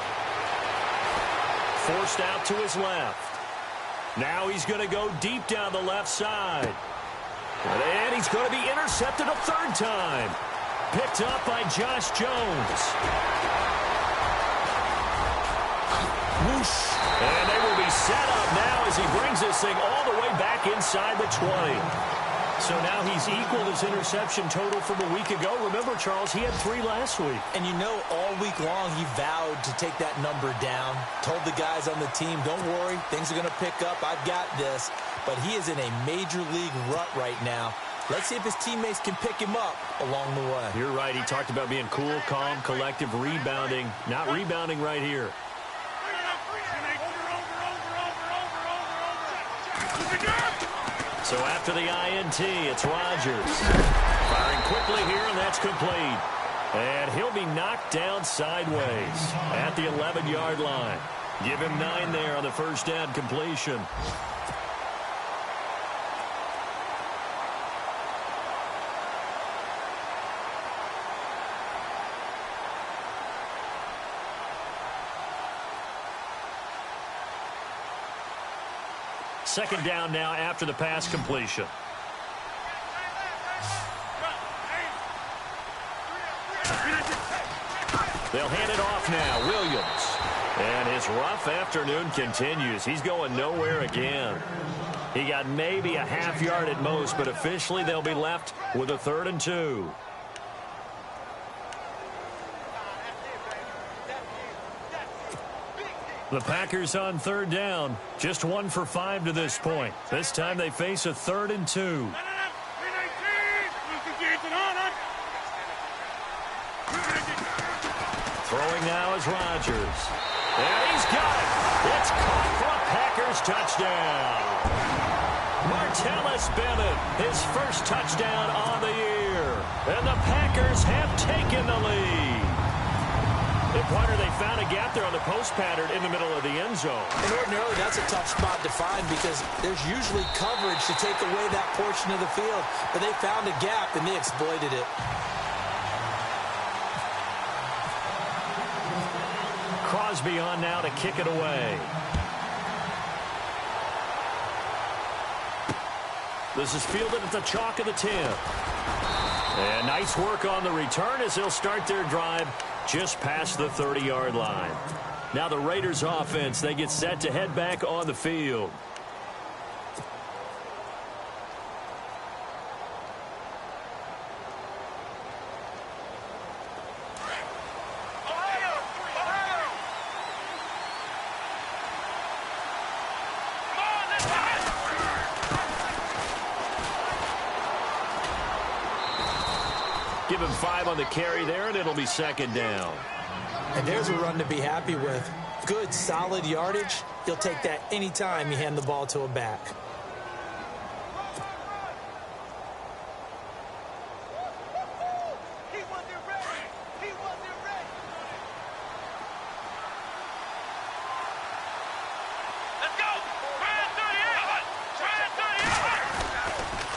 Forced out to his left. Now he's going to go deep down the left side. And he's going to be intercepted a 3rd time. Picked up by Josh Jones. Whoosh. And they will be set up now as he brings this thing all the way back inside the 20. So now he's equaled his interception total from a week ago. Remember, Charles, he had 3 last week. And you know, all week long he vowed to take that number down. Told the guys on the team, don't worry, things are going to pick up. I've got this. But he is in a major league rut right now. Let's see if his teammates can pick him up along the way. You're right. He talked about being cool, calm, collective, rebounding. Not rebounding right here. So after the INT, it's Rodgers. Firing quickly here, and that's complete. And he'll be knocked down sideways at the 11-yard line. Give him 9 there on the first down completion. Second down now after the pass completion. They'll hand it off now. Williams. And his rough afternoon continues. He's going nowhere again. He got maybe a half yard at most, but officially they'll be left with a 3rd and 2. The Packers on third down. Just 1 for 5 to this point. This time they face a 3rd and 2. Throwing now is Rodgers. And he's got it. It's caught for a Packers touchdown. Martellus Bennett, his first touchdown on the year. And the Packers have taken the lead. The punter, they found a gap there on the post pattern in the middle of the end zone. And ordinarily, that's a tough spot to find because there's usually coverage to take away that portion of the field. But they found a gap, and they exploited it. Crosby on now to kick it away. This is fielded at the chalk of the 10. And nice work on the return as they'll start their drive just past the 30-yard line. Now the Raiders offense, they get set to head back on the field. Give him 5 on the carry there, and it'll be second down. And there's a run to be happy with. Good, solid yardage. You'll take that anytime you hand the ball to a back.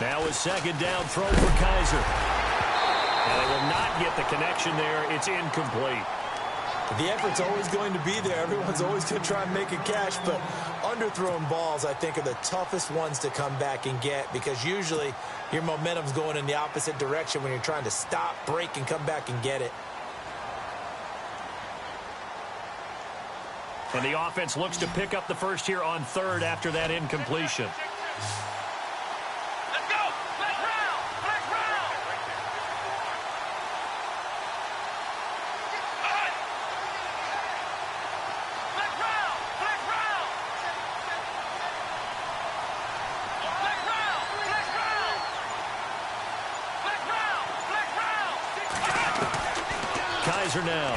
Now a second down throw for Kaiser. And they will not get the connection there. It's incomplete. The effort's always going to be there. Everyone's always going to try and make a catch, but underthrown balls, I think, are the toughest ones to come back and get because usually your momentum's going in the opposite direction when you're trying to stop, break, and come back and get it. And the offense looks to pick up the first here on third after that incompletion. Kaiser now.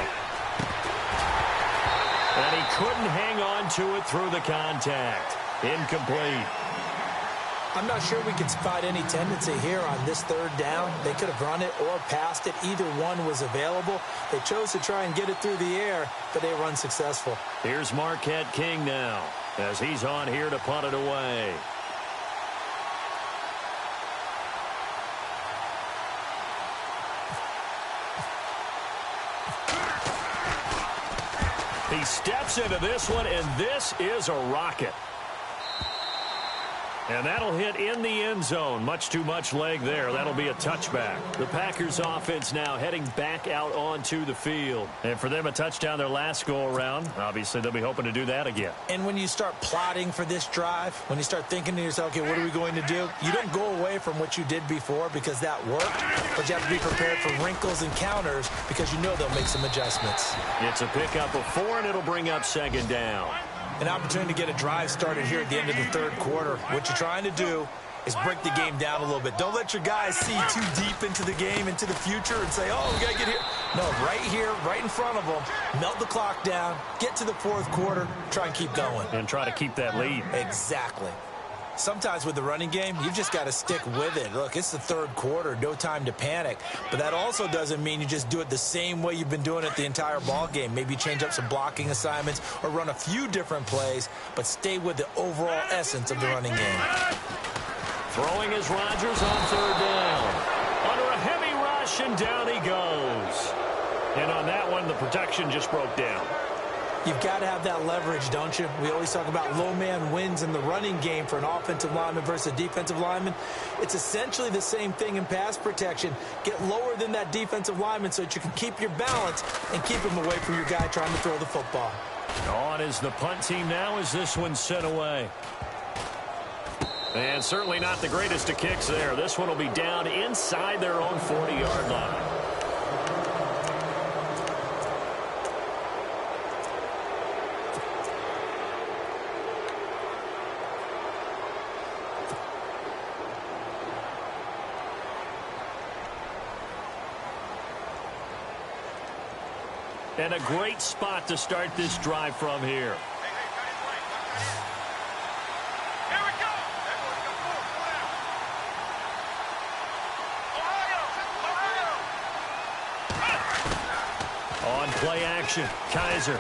And he couldn't hang on to it through the contact. Incomplete. I'm not sure we can spot any tendency here on this third down. They could have run it or passed it. Either one was available. They chose to try and get it through the air, but they were unsuccessful. Here's Marquette King now as he's on here to punt it away. He steps into this one, and this is a rocket. And that'll hit in the end zone. Much too much leg there. That'll be a touchback. The Packers offense now heading back out onto the field. And for them, a touchdown their last go-around. Obviously, they'll be hoping to do that again. And when you start plotting for this drive, when you start thinking to yourself, okay, what are we going to do? You don't go away from what you did before because that worked, but you have to be prepared for wrinkles and counters because you know they'll make some adjustments. It's a pickup of 4, and it'll bring up second down. An opportunity to get a drive started here at the end of the third quarter. What you're trying to do is break the game down a little bit. Don't let your guys see too deep into the game, into the future, and say, oh, we got to get here. No, right here, right in front of them, melt the clock down, get to the fourth quarter, try and keep going. And try to keep that lead. Exactly. Sometimes with the running game, you've just got to stick with it. Look, it's the third quarter, no time to panic. But that also doesn't mean you just do it the same way you've been doing it the entire ball game. Maybe change up some blocking assignments or run a few different plays, but stay with the overall essence of the running game. Throwing is Rodgers on third down. Under a heavy rush, and down he goes. And on that one, the protection just broke down. You've got to have that leverage, don't you? We always talk about low man wins in the running game for an offensive lineman versus a defensive lineman. It's essentially the same thing in pass protection. Get lower than that defensive lineman so that you can keep your balance and keep him away from your guy trying to throw the football. On is the punt team now as this one's sent away. And certainly not the greatest of kicks there. This one will be down inside their own 40-yard line. And a great spot to start this drive from here. Here we go. Ohio. On play action, Kaiser.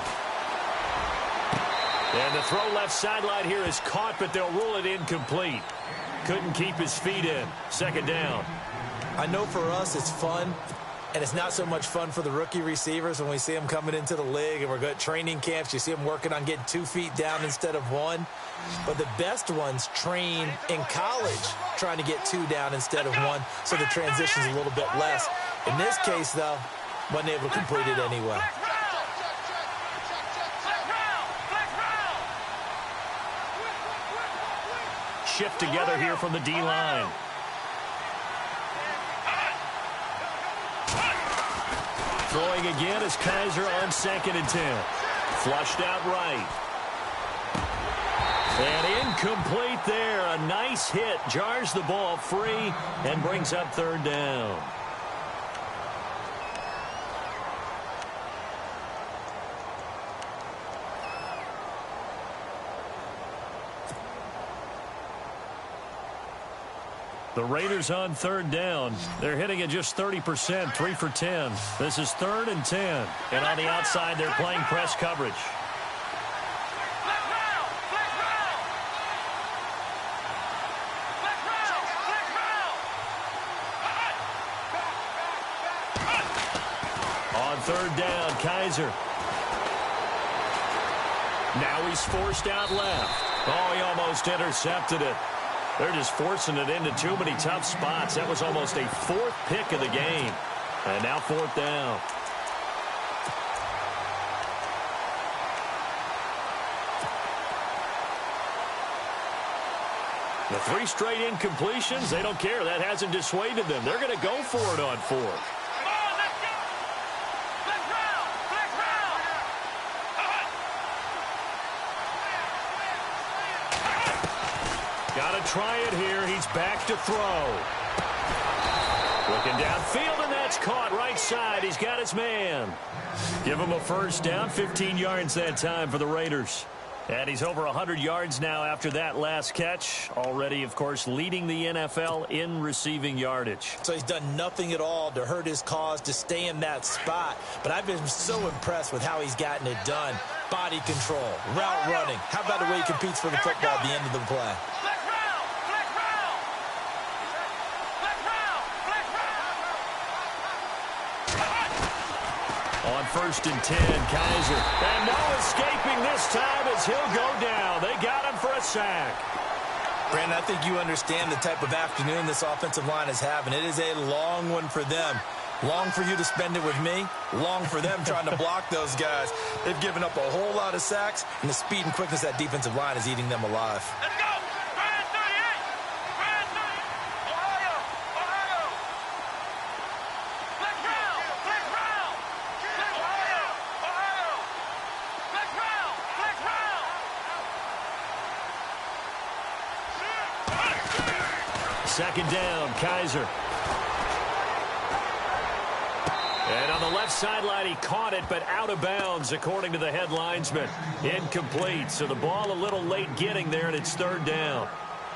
And the throw left sideline here is caught, but they'll rule it incomplete. Couldn't keep his feet in. Second down. I know for us it's fun. And it's not so much fun for the rookie receivers when we see them coming into the league and we're good training camps. You see them working on getting 2 feet down instead of 1. But the best ones train in college trying to get 2 down instead of 1, so the transition's a little bit less. In this case, though, wasn't able to complete it anyway. Shift together here from the D-line. Throwing again is Kaiser on 2nd and 10. Flushed out right. And incomplete there. A nice hit. Jars the ball free and brings up third down. The Raiders on third down. They're hitting at just 30%, 3 for 10. This is 3rd and 10. And on the outside, they're playing press coverage. On third down, Kaiser. Now he's forced out left. Oh, he almost intercepted it. They're just forcing it into too many tough spots. That was almost a 4th pick of the game. And now 4th down. The 3 straight incompletions, they don't care. That hasn't dissuaded them. They're going to go for it on 4th. Got to try it here. He's back to throw. Looking downfield, and that's caught right side. He's got his man. Give him a first down, 15 yards that time for the Raiders. And he's over 100 yards now after that last catch. Already, of course, leading the NFL in receiving yardage. So he's done nothing at all to hurt his cause, to stay in that spot. But I've been so impressed with how he's gotten it done. Body control, route running. How about the way he competes for the football at the end of the play? On 1st and 10, Kizer. And no escaping this time as he'll go down. They got him for a sack. Brandon, I think you understand the type of afternoon this offensive line is having. It is a long one for them. Long for you to spend it with me. Long for them trying to block those guys. They've given up a whole lot of sacks, and the speed and quickness of that defensive line is eating them alive. Let's go! Brand 38! Brand 38! Ohio! Ohio! Flex round! Flex round! Ohio! Ohio! Flex round! Flex round! Second down, Kizer. And on the left sideline, he caught it, but out of bounds, according to the head linesman. Incomplete, so the ball a little late getting there, and it's 3rd down.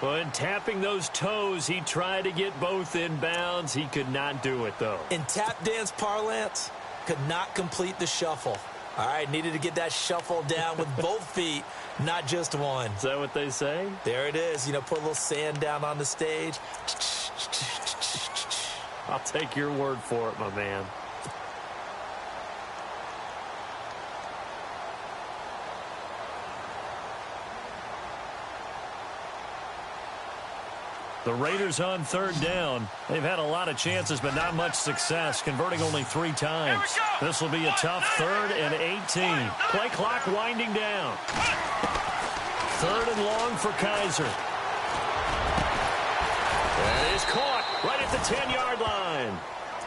When tapping those toes, he tried to get both in bounds. He could not do it, though. In tap dance parlance, could not complete the shuffle. All right, needed to get that shuffle down with both feet, not just one. Is that what they say? There it is. You know, put a little sand down on the stage. I'll take your word for it, my man. The Raiders on 3rd down. They've had a lot of chances, but not much success, converting only 3 times. This will be a tough 3rd and 18. Play clock winding down. 3rd and long for Kizer. And is caught right at the 10-yard line.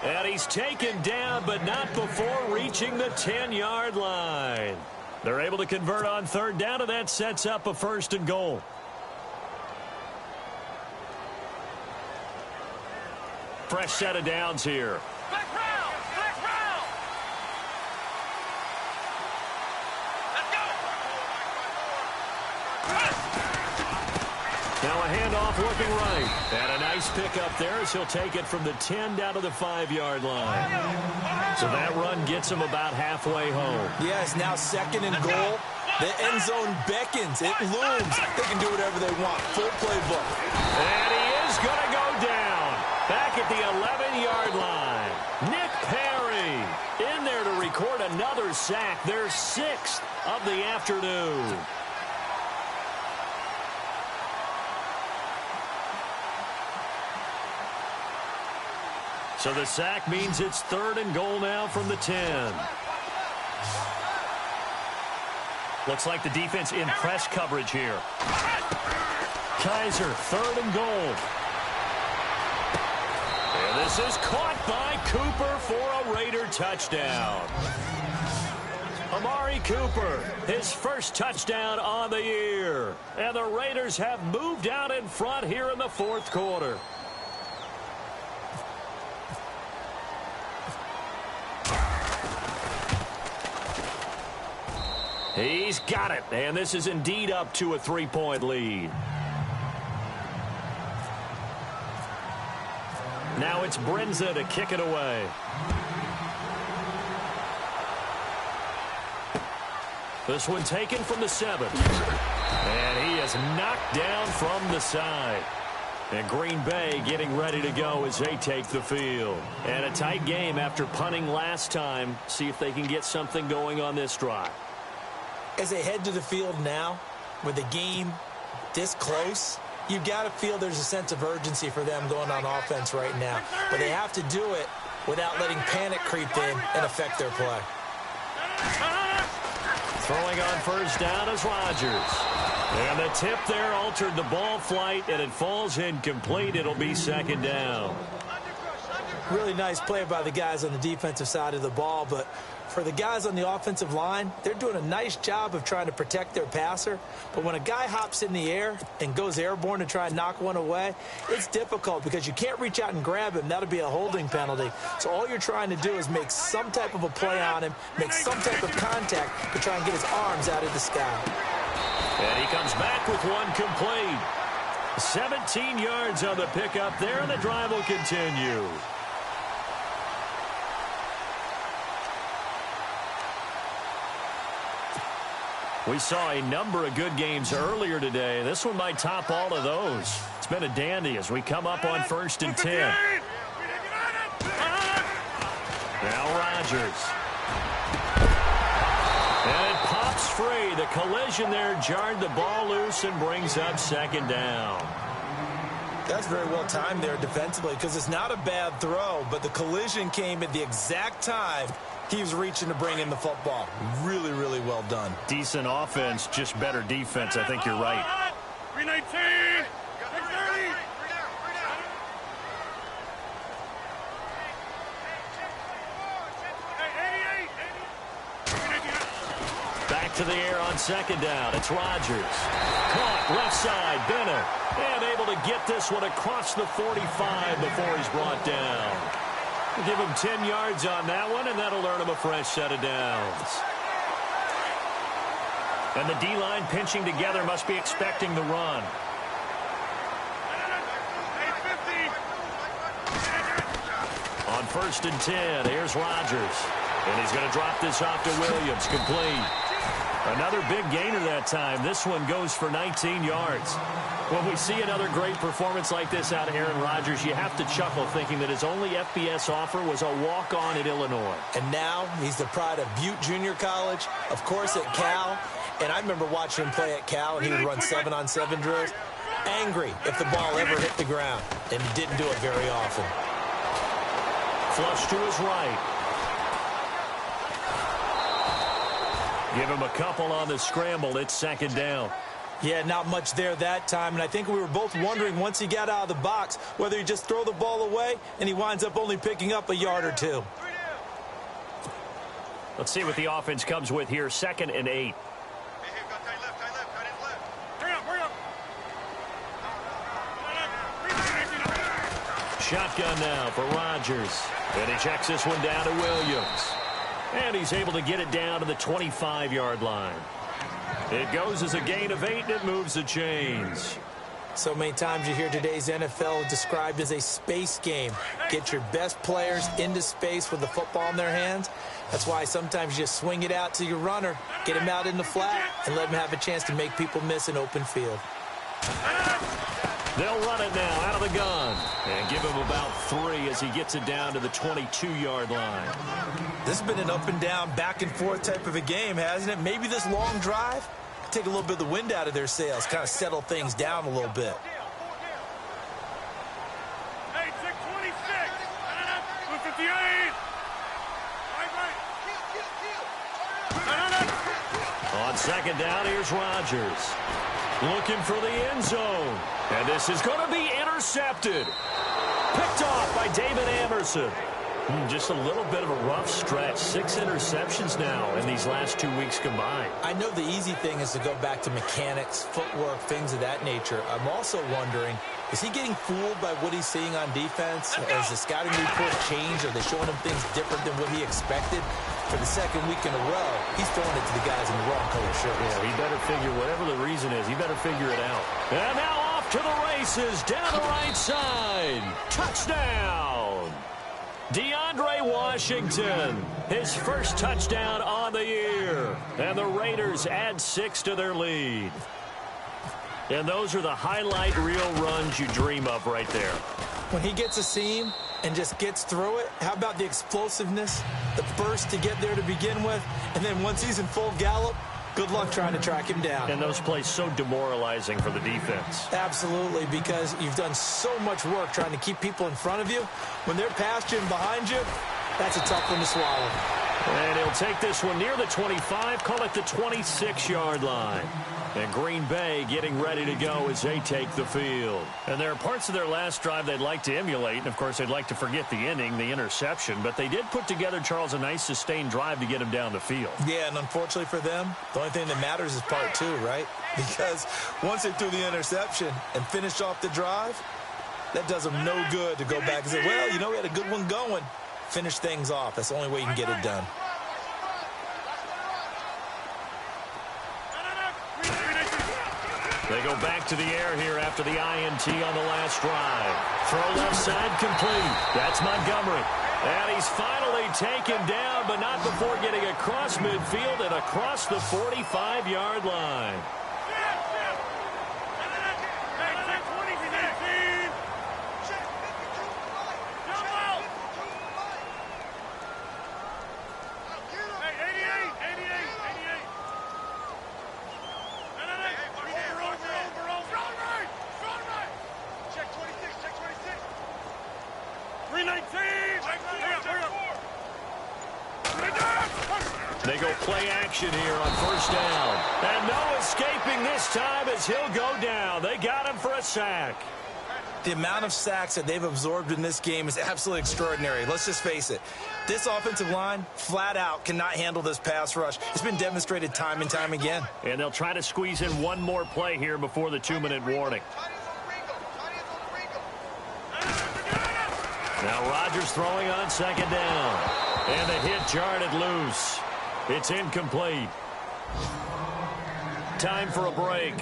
And he's taken down, but not before reaching the 10-yard line. They're able to convert on 3rd down, and that sets up a 1st and goal. Fresh set of downs here. Flex round! Flex round! Let's go! Now a handoff looking right. And a nice pickup there as he'll take it from the 10 down to the 5-yard line. So that run gets him about halfway home. Yes, now 2nd and goal. The end zone beckons. It looms. They can do whatever they want. Full playbook. And he is going to go down. Back at the 11-yard line. Nick Perry in there to record another sack. Their 6th of the afternoon. So the sack means it's 3rd and goal now from the 10. Looks like the defense in press coverage here. Kizer, 3rd and goal. And this is caught by Cooper for a Raider touchdown. Amari Cooper, his first touchdown on the year. And the Raiders have moved out in front here in the 4th quarter. He's got it, and this is indeed up to a 3-point lead. Now it's Brenza to kick it away. This one taken from the 7. And he is knocked down from the side. And Green Bay getting ready to go as they take the field. And a tight game after punting last time. See if they can get something going on this drive. As they head to the field now, with the game this close, you've got to feel there's a sense of urgency for them going on offense right now. But they have to do it without letting panic creep in and affect their play. Throwing on 1st down is Rodgers. And the tip there altered the ball flight, and it falls incomplete. It'll be 2nd down. Really nice play by the guys on the defensive side of the ball, but for the guys on the offensive line, they're doing a nice job of trying to protect their passer. But when a guy hops in the air and goes airborne to try and knock one away, it's difficult because you can't reach out and grab him. That'll be a holding penalty. So all you're trying to do is make some type of a play on him, make some type of contact to try and get his arms out of the sky. And he comes back with one complete. 17 yards on the pickup there, and the drive will continue. We saw a number of good games earlier today. This one might top all of those. It's been a dandy as we come up on 1st and 10. Now Rodgers. And it pops free. The collision there jarred the ball loose and brings up 2nd down. That's very well timed there defensively because it's not a bad throw, but the collision came at the exact time he was reaching to bring in the football. Really, really well done. Decent offense, just better defense. I think you're right. 319. Back to the air on 2nd down. It's Rodgers. Caught left side. Bennett. And able to get this one across the 45 before he's brought down. We'll give him 10 yards on that one, and that'll earn him a fresh set of downs. And the D-line pinching together must be expecting the run. On 1st and 10, here's Rodgers. And he's going to drop this off to Williams. Complete. Another big gainer that time. This one goes for 19 yards. When we see another great performance like this out of Aaron Rodgers, you have to chuckle thinking that his only FBS offer was a walk-on at Illinois. And now he's the pride of Butte Junior College, of course at Cal. And I remember watching him play at Cal, and he would run 7-on-7 drills. Angry if the ball ever hit the ground, and he didn't do it very often. Flush to his right. Give him a couple on the scramble. It's 2nd down. Yeah, not much there that time, and I think we were both wondering once he got out of the box whether he just throw the ball away and he winds up only picking up a yard or two. Let's see what the offense comes with here. 2nd and 8. Shotgun now for Rodgers. And he checks this one down to Williams. And he's able to get it down to the 25-yard line. It goes as a gain of 8, and it moves the chains. So many times you hear today's NFL described as a space game. Get your best players into space with the football in their hands. That's why sometimes you just swing it out to your runner, get him out in the flat, and let him have a chance to make people miss an open field. They'll run it now out of the gun and give him about 3 as he gets it down to the 22-yard line. This has been an up and down, back and forth type of a game, hasn't it? Maybe this long drive take a little bit of the wind out of their sails, kind of settle things down a little bit. Hey, 626. 258. On 2nd down, here's Rodgers. Looking for the end zone. And this is going to be intercepted. Picked off by David Amerson. Just a little bit of a rough stretch. 6 interceptions now in these last 2 weeks combined. I know the easy thing is to go back to mechanics, footwork, things of that nature. I'm also wondering, is he getting fooled by what he's seeing on defense? Has the scouting report changed? Are they showing him things different than what he expected? For the 2nd week in a row, he's throwing it to the guys in the wrong color shirts. Yeah, he better figure, whatever the reason is, he better figure it out. And now off to the races, down the right side. Touchdown! DeAndre Washington, his first touchdown on the year. And the Raiders add 6 to their lead. And those are the highlight reel runs you dream of right there. When he gets a seam and just gets through it, how about the explosiveness, the burst to get there to begin with, and then once he's in full gallop, good luck trying to track him down. And those plays so demoralizing for the defense. Absolutely, because you've done so much work trying to keep people in front of you. When they're past you and behind you, that's a tough one to swallow. And he'll take this one near the 25, call it the 26-yard line. And Green Bay getting ready to go as they take the field. And there are parts of their last drive they'd like to emulate. And, of course, they'd like to forget the inning, the interception. But they did put together, Charles, a nice sustained drive to get him down the field. Yeah, and unfortunately for them, the only thing that matters is part 2, right? Because once they threw the interception and finished off the drive, that does them no good to go back and say, well, you know, we had a good one going. Finish things off. That's the only way you can get it done. They go back to the air here after the INT on the last drive. Throw left side complete. That's Montgomery. And he's finally taken down, but not before getting across midfield and across the 45-yard line. They go play action here on first down. And no escaping this time as he'll go down. They got him for a sack. The amount of sacks that they've absorbed in this game is absolutely extraordinary. Let's just face it. This offensive line, flat out, cannot handle this pass rush. It's been demonstrated time and time again. And they'll try to squeeze in one more play here before the 2-minute warning. Now Rodgers throwing on second down. And the hit jarred loose. It's incomplete. Time for a break.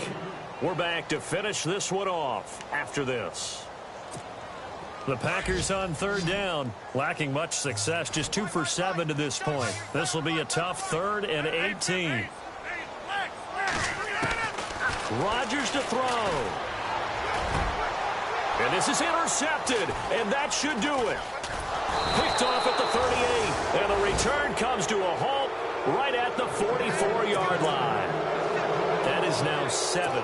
We're back to finish this one off after this. The Packers on third down, lacking much success, just 2 for 7 to this point. This will be a tough 3rd and 18. Rodgers to throw. And this is intercepted, and that should do it. Picked off at the 38, and the return comes to a halt right at the 44-yard line. That is now 7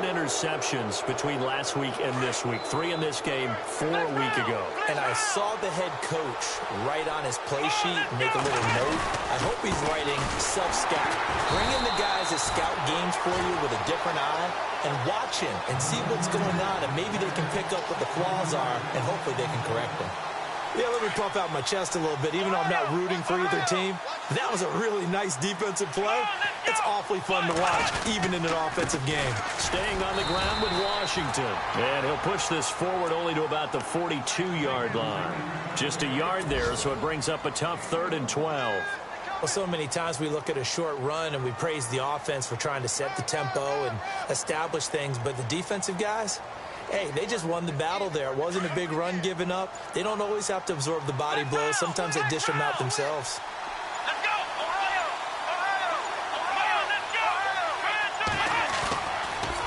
interceptions between last week and this week. 3 in this game, 4 a week ago. And I saw the head coach write on his play sheet, make a little note. I hope he's writing self-scout. Bring in the guys that scout games for you with a different eye and watch him and see what's going on, and maybe they can pick up what the flaws are, and hopefully they can correct them. Yeah, let me puff out my chest a little bit, even though I'm not rooting for either team. That was a really nice defensive play. It's awfully fun to watch, even in an offensive game. Staying on the ground with Washington. And he'll push this forward only to about the 42-yard line. Just a yard there, so it brings up a tough 3rd and 12. Well, so many times we look at a short run and we praise the offense for trying to set the tempo and establish things, but the defensive guys, hey, they just won the battle there. It wasn't a big run given up. They don't always have to absorb the body blows. Sometimes they dish them out themselves. Let's go, Ohio! Ohio, let's go!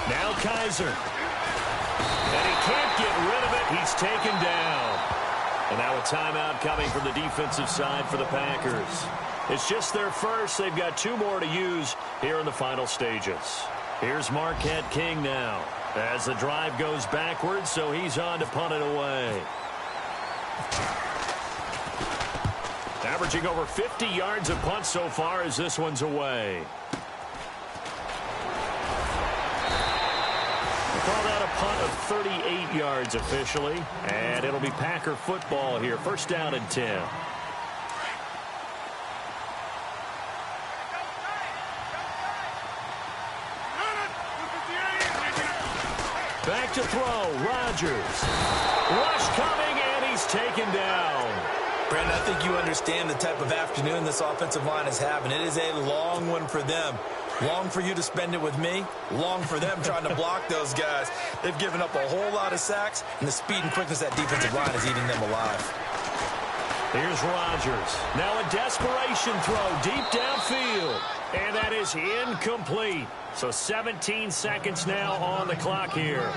Now Kaiser. And he can't get rid of it. He's taken down. And now a timeout coming from the defensive side for the Packers. It's just their first. They've got 2 more to use here in the final stages. Here's Marquette King now, as the drive goes backwards, so he's on to punt it away. Averaging over 50 yards a punt so far as this one's away. We'll call that a punt of 38 yards officially, and it'll be Packer football here. First down and 10. Back to throw, Rodgers. Rush coming, and he's taken down. Brandon, I think you understand the type of afternoon this offensive line is having. It is a long one for them. Long for you to spend it with me. Long for them trying to block those guys. They've given up a whole lot of sacks, and the speed and quickness of that defensive line is eating them alive. Here's Rodgers. Now a desperation throw deep downfield. And that is incomplete. So 17 seconds now on the clock here.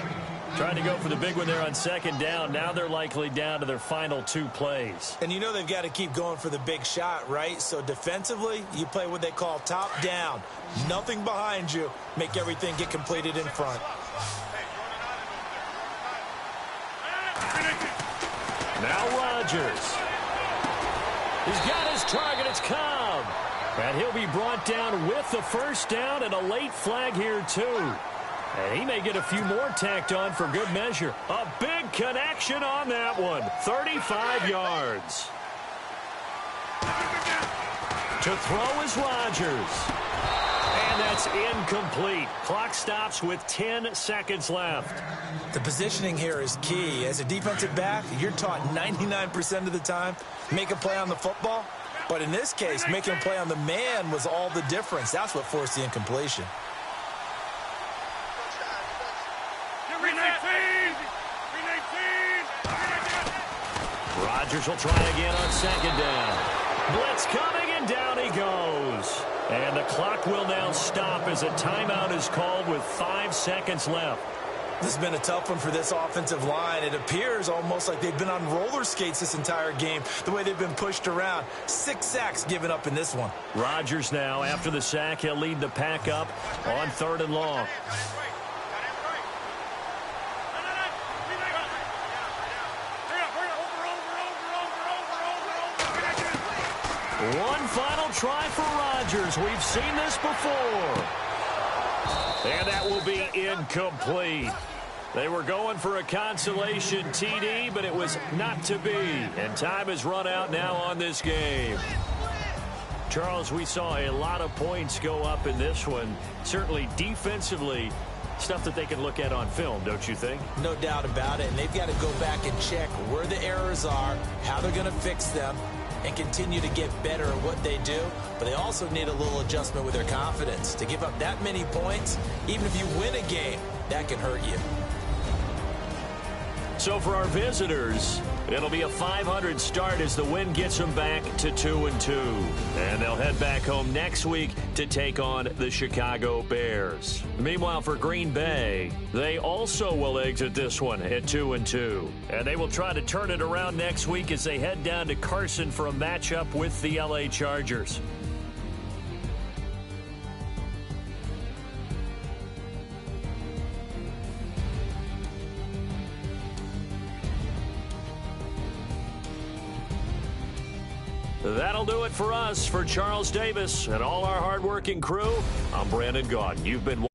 Trying to go for the big one there on second down. Now they're likely down to their final 2 plays. And you know they've got to keep going for the big shot, right? So defensively, you play what they call top down. Nothing behind you. Make everything get completed in front. Now Rodgers. He's got his target. It's Cobb. And he'll be brought down with the first down and a late flag here, too. And he may get a few more tacked on for good measure. A big connection on that one. 35 yards. To throw is Rodgers. And that's incomplete. Clock stops with 10 seconds left. The positioning here is key. As a defensive back, you're taught 99% of the time, make a play on the football. But in this case, making a play on the man was all the difference. That's what forced the incompletion. Rodgers will try again on second down. Blitz coming, and down he goes. And the clock will now stop as a timeout is called with 5 seconds left. This has been a tough one for this offensive line. It appears almost like they've been on roller skates this entire game, the way they've been pushed around. 6 sacks given up in this one. Rodgers now, after the sack, he'll lead the pack up on 3rd and long. One final try for Rodgers. We've seen this before. And that will be incomplete. They were going for a consolation TD, but it was not to be. And time has run out now on this game. Charles, we saw a lot of points go up in this one. Certainly defensively, stuff that they can look at on film, don't you think? No doubt about it. And they've got to go back and check where the errors are, how they're going to fix them, and continue to get better at what they do. But they also need a little adjustment with their confidence. To give up that many points, even if you win a game, that can hurt you. So for our visitors, it'll be a 500 start as the win gets them back to 2-2. And they'll head back home next week to take on the Chicago Bears. Meanwhile, for Green Bay, they also will exit this one at 2-2. And they will try to turn it around next week as they head down to Carson for a matchup with the LA Chargers. That'll do it for us. For Charles Davis and all our hardworking crew, I'm Brandon Gaudin. You've been watching.